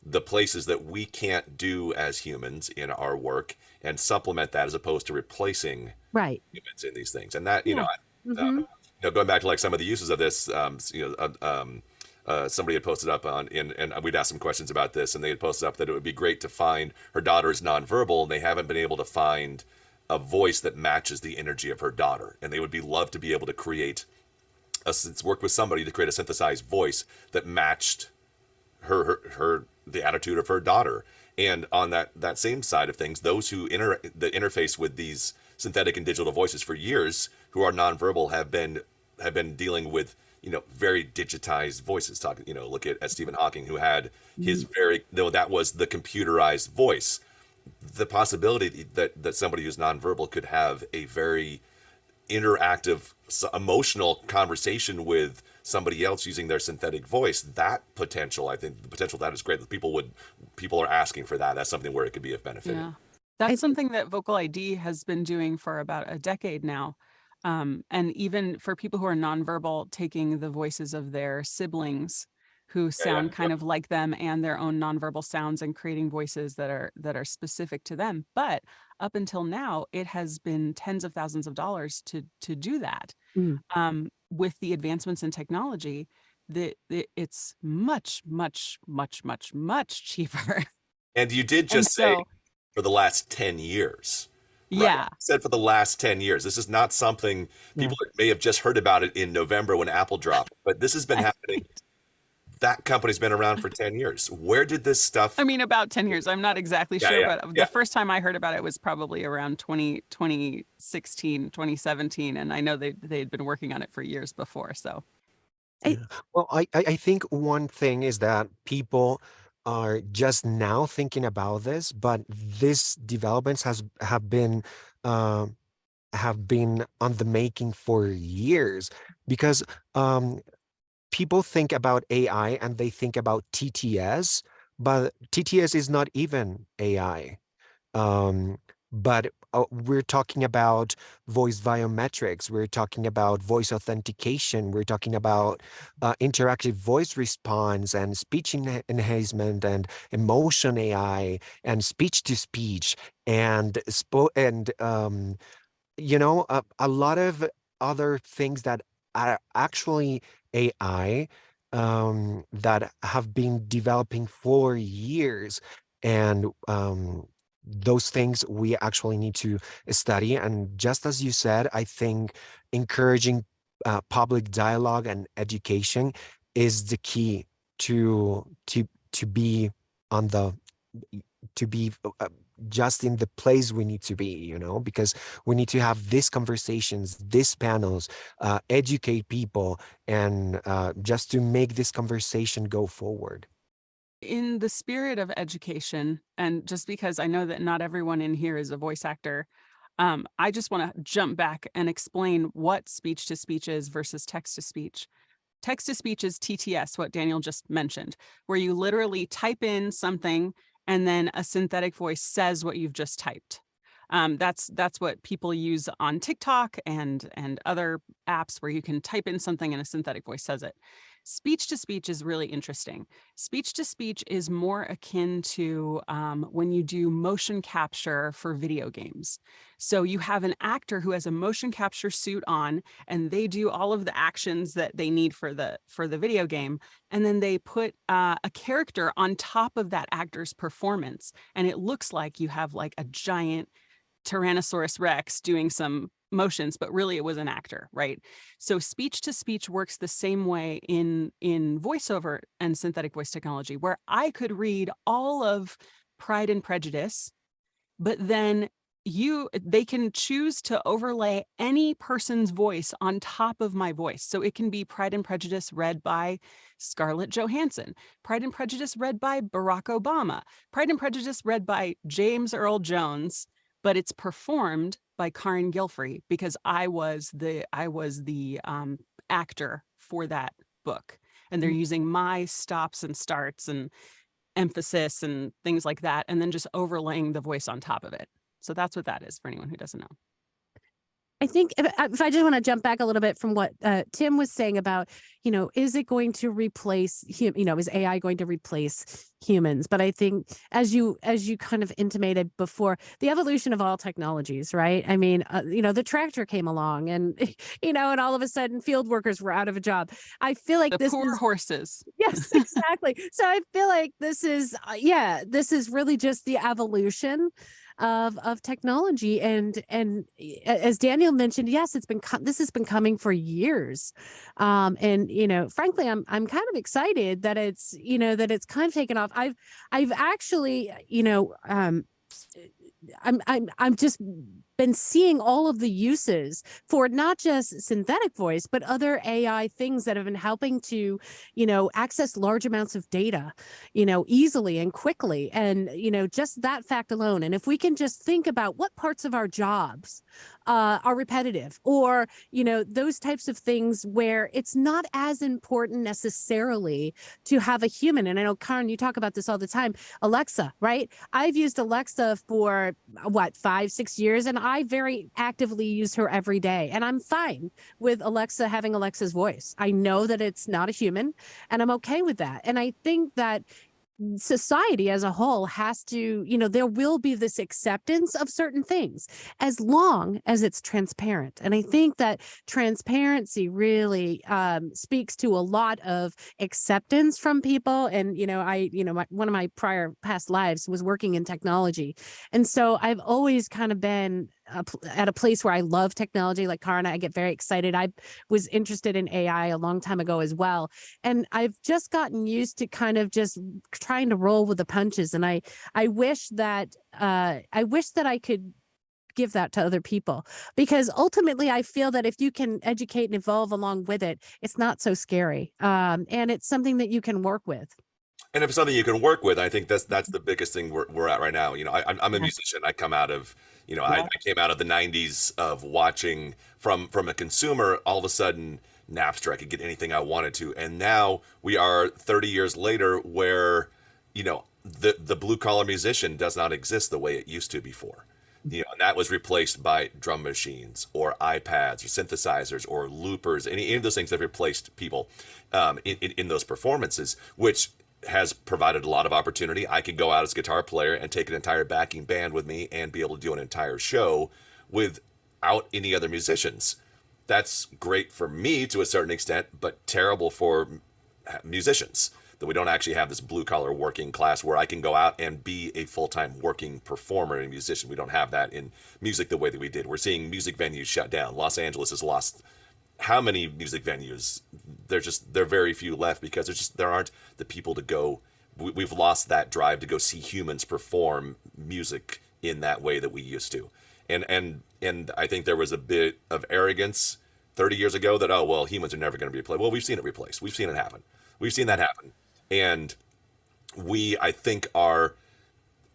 the places that we can't do as humans in our work and supplement that as opposed to replacing Right. humans in these things? And that, Yeah. going back to like some of the uses of this, somebody had posted up and we'd asked some questions about this, and they had posted up that it would be great to find her daughter is nonverbal, and they haven't been able to find a voice that matches the energy of her daughter, and they would be love to be able to create work with somebody to create a synthesized voice that matched her the attitude of her daughter. And on that same side of things, those who interface with these synthetic and digital voices for years, who are nonverbal, have been dealing with very digitized voices. Talking, look at Stephen Hawking, who had his that was the computerized voice. The possibility that somebody who's nonverbal could have a very interactive, emotional conversation with somebody else using their synthetic voice, that potential, I think the potential of that is great. People are asking for that. That's something where it could be of benefit. Yeah. That's something that Vocal ID has been doing for about a decade now. And even for people who are nonverbal, taking the voices of their siblings who sound kind of like them and their own nonverbal sounds, and creating voices that are specific to them. But up until now, it has been tens of thousands of dollars to do that. With the advancements in technology, it's much, much, much, much, much cheaper. And you did just say for the last 10 years. Right? Yeah. You said for the last 10 years. This is not something people may have just heard about it in November when Apple dropped, but this has been happening. That company's been around for 10 years. Where did this stuff? I mean, about 10 years. I'm not exactly sure, but the first time I heard about it was probably around 2016, 2017. And I know they'd been working on it for years before. So, Well, I think one thing is that people are just now thinking about this, but these developments have been on the making for years, because people think about AI and they think about TTS, but TTS is not even AI. but we're talking about voice biometrics, we're talking about voice authentication, we're talking about interactive voice response and speech enhancement and emotion AI and speech to speech and a lot of other things that are actually AI, that have been developing for years. And those things we actually need to study. And just as you said, I think encouraging public dialogue and education is the key to be on the to be just in the place we need to be, because we need to have these conversations, these panels, educate people, and just to make this conversation go forward. In the spirit of education, and just because I know that not everyone in here is a voice actor, I just want to jump back and explain what speech to speech is versus text to speech. Text to speech is TTS, what Daniel just mentioned, where you literally type in something and then a synthetic voice says what you've just typed. That's what people use on TikTok and other apps where you can type in something and a synthetic voice says it. Speech to speech is really interesting. Speech to speech is more akin to when you do motion capture for video games. So you have an actor who has a motion capture suit on, and they do all of the actions that they need for the video game, and then they put a character on top of that actor's performance, and it looks like you have like a giant Tyrannosaurus Rex doing some motions, but really it was an actor, right? So speech to speech works the same way in voiceover and synthetic voice technology, where I could read all of Pride and Prejudice, but then they can choose to overlay any person's voice on top of my voice. So it can be Pride and Prejudice read by Scarlett Johansson, Pride and Prejudice read by Barack Obama, Pride and Prejudice read by James Earl Jones, but it's performed by Carin Gilfry because I was the actor for that book. And they're using my stops and starts and emphasis and things like that, and then just overlaying the voice on top of it. So that's what that is for anyone who doesn't know. I think if I just want to jump back a little bit from what Tim was saying about, is it going to replace, is AI going to replace humans? But I think as you kind of intimated before, the evolution of all technologies, right? I mean, the tractor came along and, and all of a sudden field workers were out of a job. I feel like the poor horses. Yes, exactly. So I feel like this is really just the evolution of technology, and as Daniel mentioned, yes, this has been coming for years, and frankly, I'm kind of excited that it's kind of taken off. I've actually I'm just been seeing all of the uses for not just synthetic voice, but other AI things that have been helping to, access large amounts of data, easily and quickly. And, just that fact alone. And if we can just think about what parts of our jobs are repetitive, or, those types of things where it's not as important necessarily to have a human. And I know, Carin, you talk about this all the time. Alexa, right? I've used Alexa for 5-6 years, and I very actively use her every day, and I'm fine with Alexa having Alexa's voice. I know that it's not a human, and I'm okay with that. And I think that society as a whole has to, there will be this acceptance of certain things as long as it's transparent. And I think that transparency really speaks to a lot of acceptance from people. And, one of my past lives was working in technology. And so I've always kind of been at a place where I love technology. Like Carin, I get very excited. I was interested in AI a long time ago as well. And I've just gotten used to kind of just trying to roll with the punches. And I wish that I could give that to other people, because ultimately I feel that if you can educate and evolve along with it, it's not so scary. And it's something that you can work with. And if it's something you can work with, I think that's the biggest thing we're at right now. I'm a musician. I come out of, I came out of the 90s of watching from a consumer. All of a sudden, Napster, I could get anything I wanted to. And now we are 30 years later where, the blue collar musician does not exist the way it used to before. And that was replaced by drum machines or iPads or synthesizers or loopers, any of those things that have replaced people in those performances, which has provided a lot of opportunity. I could go out as a guitar player and take an entire backing band with me and be able to do an entire show without any other musicians. That's great for me to a certain extent, but terrible for musicians, that we don't actually have this blue collar working class where I can go out and be a full-time working performer and musician. We don't have that in music the way that we did. We're seeing music venues shut down. Los Angeles has lost how many music venues? There are very few left because there aren't the people to go. We've lost that drive to go see humans perform music in that way that we used to. And I think there was a bit of arrogance 30 years ago that, oh, well, humans are never going to be replaced. Well, we've seen it replaced. We've seen it happen. We've seen that happen. And I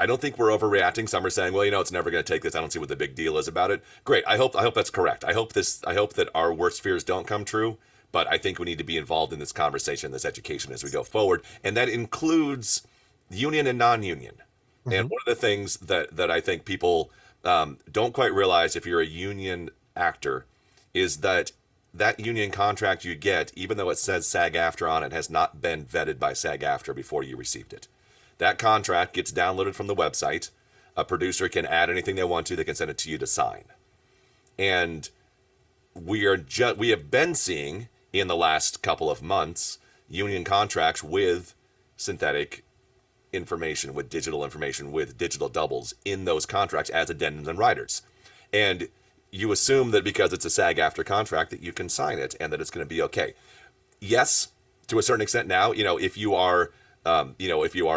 don't think we're overreacting. Some are saying, well, it's never going to take this. I don't see what the big deal is about it. Great. I hope that's correct. I hope that our worst fears don't come true. But I think we need to be involved in this conversation, this education as we go forward. And that includes union and non-union. Mm-hmm. And one of the things that I think people don't quite realize if you're a union actor is that union contract you get, even though it says SAG-AFTRA on it, has not been vetted by SAG-AFTRA before you received it. That contract gets downloaded from the website. A producer can add anything they want to. They can send it to you to sign. And we have been seeing in the last couple of months union contracts with synthetic information, with digital doubles in those contracts as addendums and riders. And you assume that because it's a SAG-AFTRA contract that you can sign it and that it's going to be okay. Yes, to a certain extent now, if you are a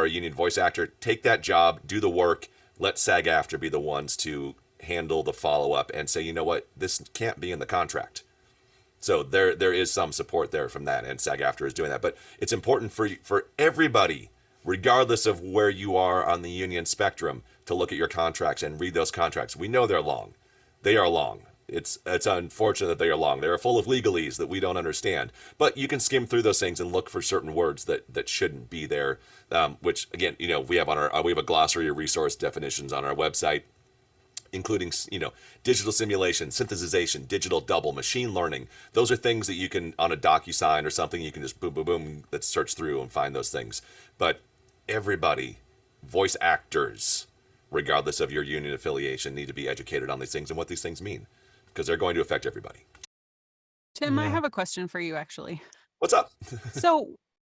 union voice actor, take that job, do the work, let SAG-AFTRA be the ones to handle the follow-up and say, you know what, this can't be in the contract. So there is some support there from that, and SAG-AFTRA is doing that. But it's important for everybody, regardless of where you are on the union spectrum, to look at your contracts and read those contracts. We know they're long. They are long. It's unfortunate that they are long. They're full of legalese that we don't understand. But you can skim through those things and look for certain words that shouldn't be there. Which again, we have a glossary of resource definitions on our website, including digital simulation, synthesization, digital double, machine learning. Those are things that you can, on a DocuSign or something, you can just boom, boom, boom, let's search through and find those things. But everybody, voice actors, regardless of your union affiliation, need to be educated on these things and what these things mean, because they're going to affect everybody. Tim, I have a question for you, actually. What's up? So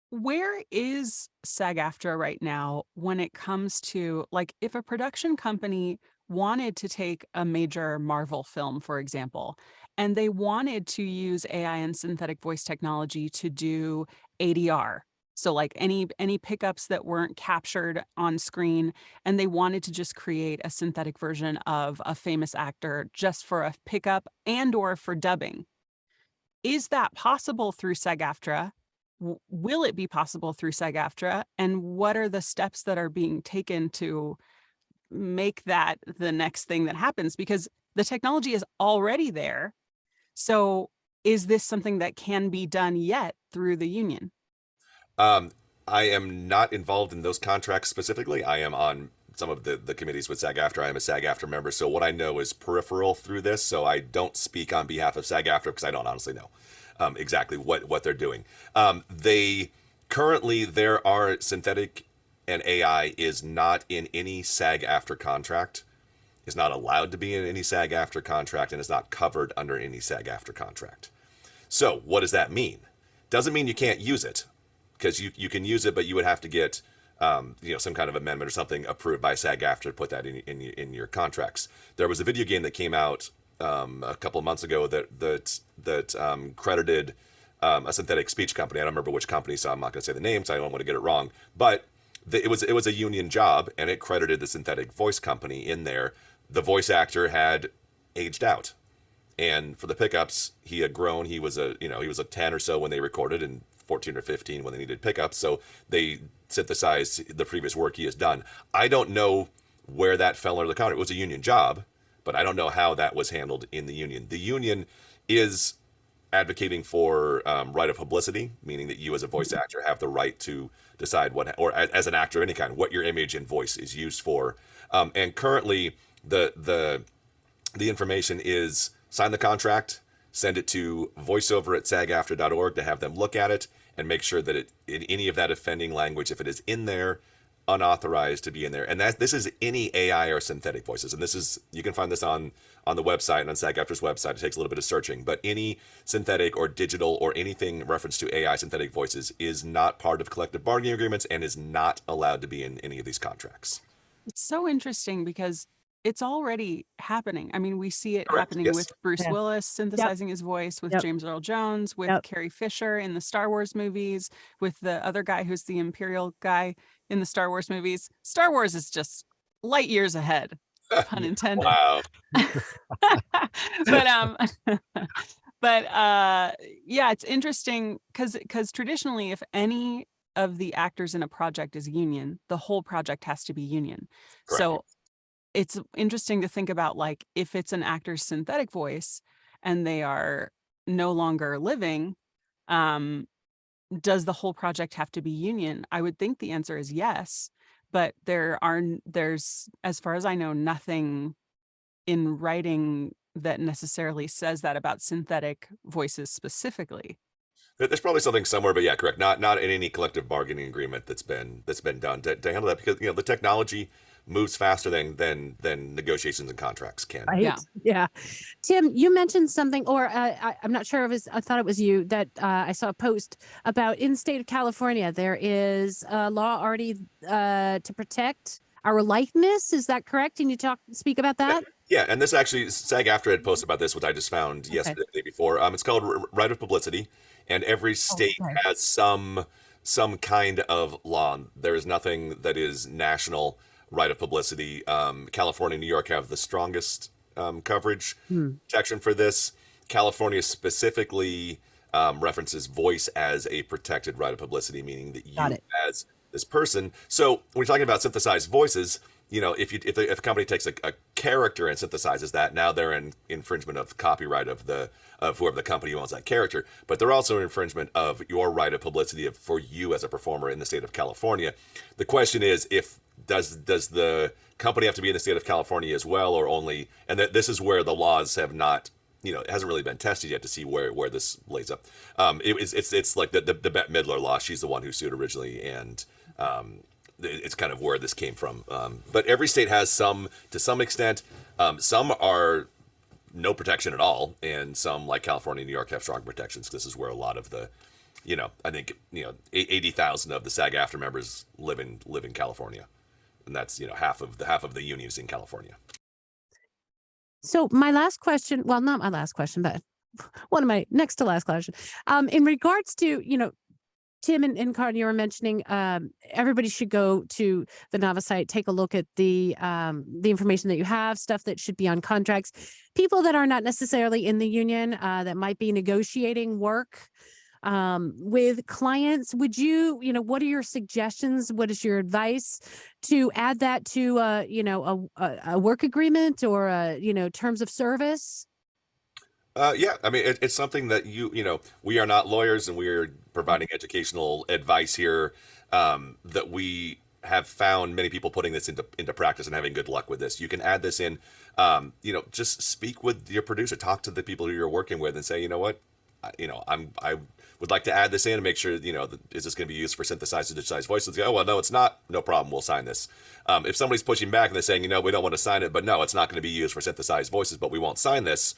where is SAG-AFTRA right now when it comes to, like, if a production company wanted to take a major Marvel film, for example, and they wanted to use AI and synthetic voice technology to do ADR, so like any pickups that weren't captured on screen, and they wanted to just create a synthetic version of a famous actor just for a pickup and or for dubbing. Is that possible through SAG-AFTRA? Will it be possible through SAG-AFTRA? And what are the steps that are being taken to make that the next thing that happens? Because the technology is already there. So is this something that can be done yet through the union? I am not involved in those contracts specifically. I am on some of the committees with SAG-AFTRA. I am a SAG-AFTRA member, so what I know is peripheral through this. So I don't speak on behalf of SAG-AFTRA because I don't honestly know exactly what they're doing. There are synthetic and AI is not in any SAG-AFTRA contract, is not allowed to be in any SAG-AFTRA contract, and is not covered under any SAG-AFTRA contract. So what does that mean? Doesn't mean you can't use it, because you can use it, but you would have to get some kind of amendment or something approved by SAG-AFTRA to put that in your contracts. There was a video game that came out a couple of months ago that credited a synthetic speech company. I don't remember which company, so I'm not going to say the name, so I don't want to get it wrong. But it was a union job, and it credited the synthetic voice company in there. The voice actor had aged out, and for the pickups, he had grown. He was a 10 or so when they recorded, and 14 or 15 when they needed pickups. So they synthesized the previous work he has done. I don't know where that fell under the contract. It was a union job, but I don't know how that was handled in the union. The union is advocating for right of publicity, meaning that you as a voice actor have the right to decide what, or as an actor of any kind, what your image and voice is used for. And currently, the information is sign the contract, send it to voiceover@sagaftra.org to have them look at it and make sure that in any of that offending language, if it is in there, unauthorized to be in there. And this is any AI or synthetic voices. And you can find this on the website and on SAG-AFTRA's website. It takes a little bit of searching, but any synthetic or digital or anything reference to AI synthetic voices is not part of collective bargaining agreements and is not allowed to be in any of these contracts. It's so interesting because it's already happening. I mean, we see it Correct. happening Yes. with Bruce Yeah. Willis synthesizing his voice, with Yep. James Earl Jones, with Yep. Carrie Fisher in the Star Wars movies, with the other guy who's the Imperial guy in the Star Wars movies. Star Wars is just light years ahead, pun intended. Wow. Yeah, it's interesting because traditionally, if any of the actors in a project is union, the whole project has to be union. Correct. So it's interesting to think about, like, if it's an actor's synthetic voice and they are no longer living, does the whole project have to be union? I would think the answer is yes, but there's, as far as I know, nothing in writing that necessarily says that about synthetic voices specifically. There's probably something somewhere, but yeah, correct. Not in any collective bargaining agreement that's been done to handle that, because the technology moves faster than negotiations and contracts can. Right. Yeah. Yeah. Tim, you mentioned something, or I'm not sure if I thought it was you that I saw a post about in the state of California. There is a law already to protect our likeness. Is that correct? Can you speak about that? Yeah, and this actually, SAG-AFTRA had posted about this, which I just found yesterday, the day before. It's called right of publicity, and every state okay. has some kind of law. There is nothing that is national right of publicity. California and New York have the strongest coverage protection for this. California specifically references voice as a protected right of publicity, meaning that you as this person. So when you're talking about synthesized voices, if a company takes a character and synthesizes that, now they're in infringement of copyright of whoever the company owns that character, but they're also in infringement of your right of publicity for you as a performer in the state of California. The question is, does the company have to be in the state of California as well, or only? And this is where the laws have not, it hasn't really been tested yet to see where this lays up. It's like the Bette Midler law. She's the one who sued originally, and it's kind of where this came from. But every state has some to some extent. Some are no protection at all, and some, like California and New York, have strong protections. This is where a lot of the, I think 80,000 of the SAG-AFTRA members live in California, and that's half of the unions in California. So my last question, well, not my last question, but one of my next to last question, in regards to, Tim and Carin, you were mentioning everybody should go to the NAVA site, take a look at the information that you have, stuff that should be on contracts. People that are not necessarily in the union, that might be negotiating work with clients, would you, what are your suggestions? What is your advice to add that to, a work agreement or, terms of service? Yeah, I mean, it's something that we are not lawyers, and we are providing educational advice here, that we have found many people putting this into practice and having good luck with this. You can add this in, just speak with your producer, talk to the people who you're working with, and say, you know what, I would like to add this in and make sure, is this going to be used for synthesized and digitized voices? Oh, well, no, it's not. No problem. We'll sign this. If somebody's pushing back and they're saying, we don't want to sign it, but no, it's not going to be used for synthesized voices, but we won't sign this,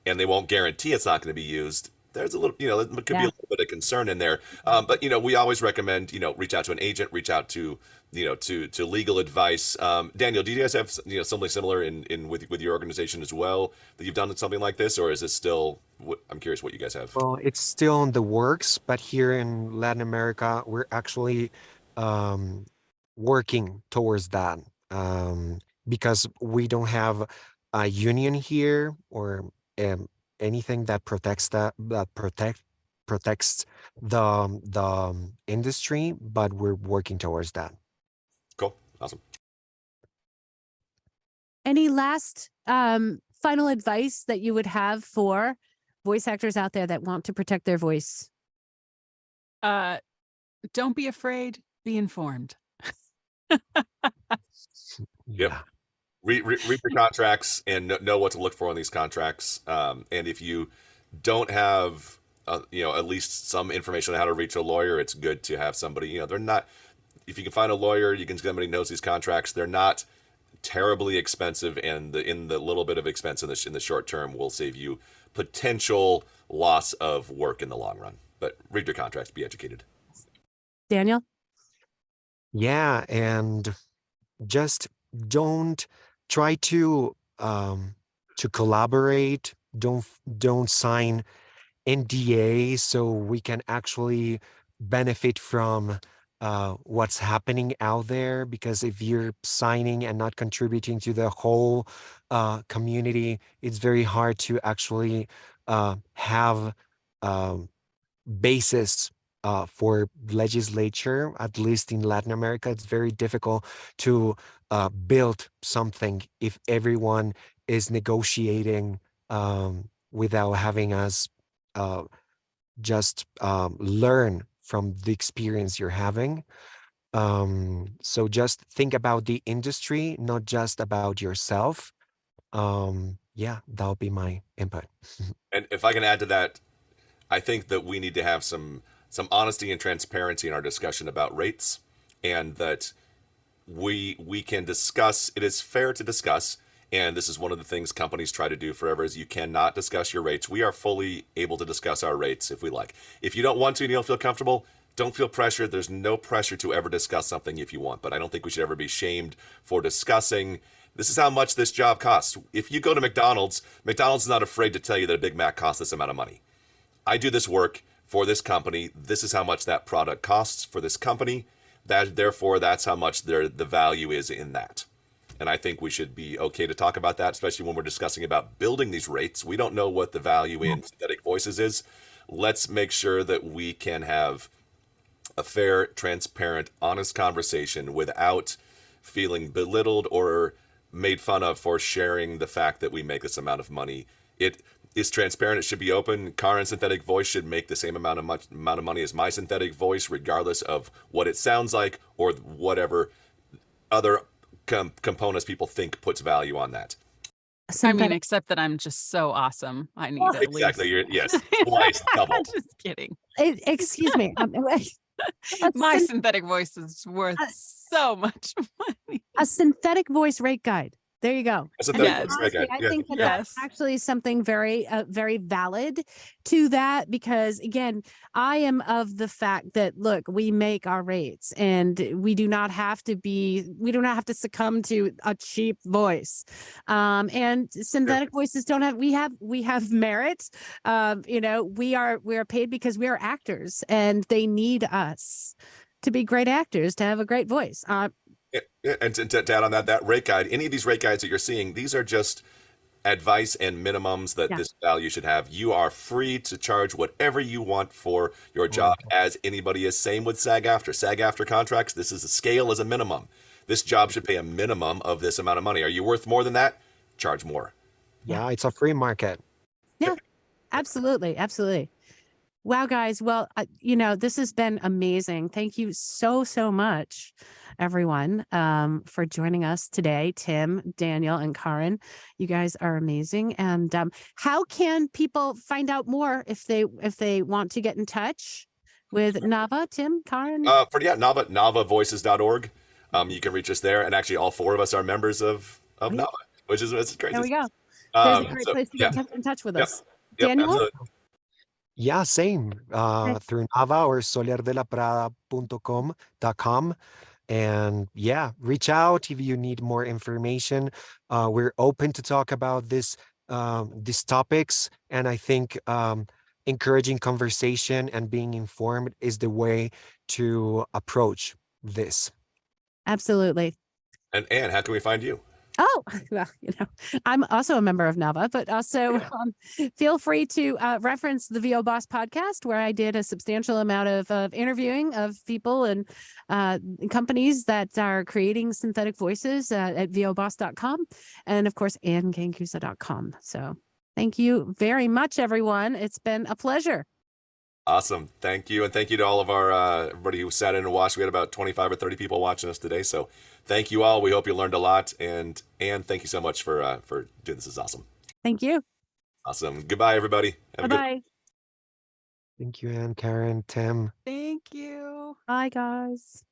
and they won't guarantee it's not going to be used, there's a little, it could be a little bit of concern in there. But, we always recommend, reach out to an agent, reach out to, to legal advice. Daniel, do you guys have, something similar in with your organization as well, that you've done something like this, or is this still, I'm curious what you guys have. Well, it's still in the works, but here in Latin America, we're actually working towards that, because we don't have a union here or anything that protects protects the industry, but we're working towards that. Cool. Awesome. Any last final advice that you would have for voice actors out there that want to protect their voice? Don't be afraid, be informed. Yep. read the contracts and know what to look for in these contracts. And if you don't have, at least some information on how to reach a lawyer, it's good to have somebody. They're not. If you can find a lawyer, you can somebody who knows these contracts. They're not terribly expensive, and in the little bit of expense in the short term will save you potential loss of work in the long run. But read your contracts, be educated. Daniel? Yeah, and just don't try to collaborate. Don't sign NDA so we can actually benefit from what's happening out there. Because if you're signing and not contributing to the whole community, it's very hard to actually have basis for legislature. At least in Latin America, it's very difficult to build something if everyone is negotiating without having us just learn from the experience you're having. So just think about the industry, not just about yourself. Yeah, that'll be my input. And if I can add to that, I think that we need to have some honesty and transparency in our discussion about rates, and that we can discuss. It is fair to discuss, and this is one of the things companies try to do forever, is you cannot discuss your rates. We are fully able to discuss our rates if we like. If you don't want to and you don't feel comfortable, don't feel pressured. There's no pressure to ever discuss something if you want, but I don't think we should ever be shamed for discussing, this is how much this job costs. If you go to McDonald's is not afraid to tell you that a Big Mac costs this amount of money. I do this work for this company. This is how much that product costs for this company. Therefore, that's how much the value is in that. And I think we should be okay to talk about that, especially when we're discussing about building these rates. We don't know what the value in synthetic voices is. Let's make sure that we can have a fair, transparent, honest conversation without feeling belittled or made fun of for sharing the fact that we make this amount of money. It is transparent. It should be open. Carin's synthetic voice should make the same amount of money as my synthetic voice, regardless of what it sounds like or whatever other components people think puts value on that. I mean, except that I'm just so awesome. I need at exactly. least. Yes, twice double. Just kidding. Excuse me. My synthetic voice is worth so much money. A synthetic voice rate guide. There you go. Honestly, I think that's actually something very, very valid to that, because again, I am of the fact that, look, we make our rates and we do not have to succumb to a cheap voice. And synthetic voices don't have, we have merit. We are paid because we are actors, and they need us to be great actors, to have a great voice. And to add on that rate guide, any of these rate guides that you're seeing, these are just advice and minimums that this value should have. You are free to charge whatever you want for your job, as anybody is. Same with SAG-AFTRA. SAG-AFTRA contracts, this is a scale as a minimum. This job should pay a minimum of this amount of money. Are you worth more than that? Charge more. Yeah, it's a free market. Yeah, absolutely. Absolutely. Wow, guys. Well, this has been amazing. Thank you so much, everyone, for joining us today. Tim, Daniel, and Carin, you guys are amazing. And how can people find out more if they want to get in touch with NAVA? Tim, Carin? NAVAvoices.org. You can reach us there, and actually, all four of us are members of NAVA, which is crazy. There we go. There's a great place to get in touch with us. Daniel? Absolutely. Yeah, same. Through Nava or solerdelaprada.com. And yeah, reach out if you need more information. We're open to talk about these topics. And I think encouraging conversation and being informed is the way to approach this. Absolutely. And Anne, how can we find you? Oh, well, I'm also a member of NAVA, but also feel free to reference the VO Boss podcast, where I did a substantial amount of interviewing of people and companies that are creating synthetic voices at voboss.com, and of course, Ganguzza.com. So thank you very much, everyone. It's been a pleasure. Awesome. Thank you. And thank you to all of our everybody who sat in and watched. We had about 25 or 30 people watching us today. So thank you all. We hope you learned a lot. And thank you so much for doing this. Is awesome. Thank you. Awesome. Goodbye, everybody. Have a good Bye-bye. Thank you, Anne, Karen, Tim. Thank you. Bye, guys.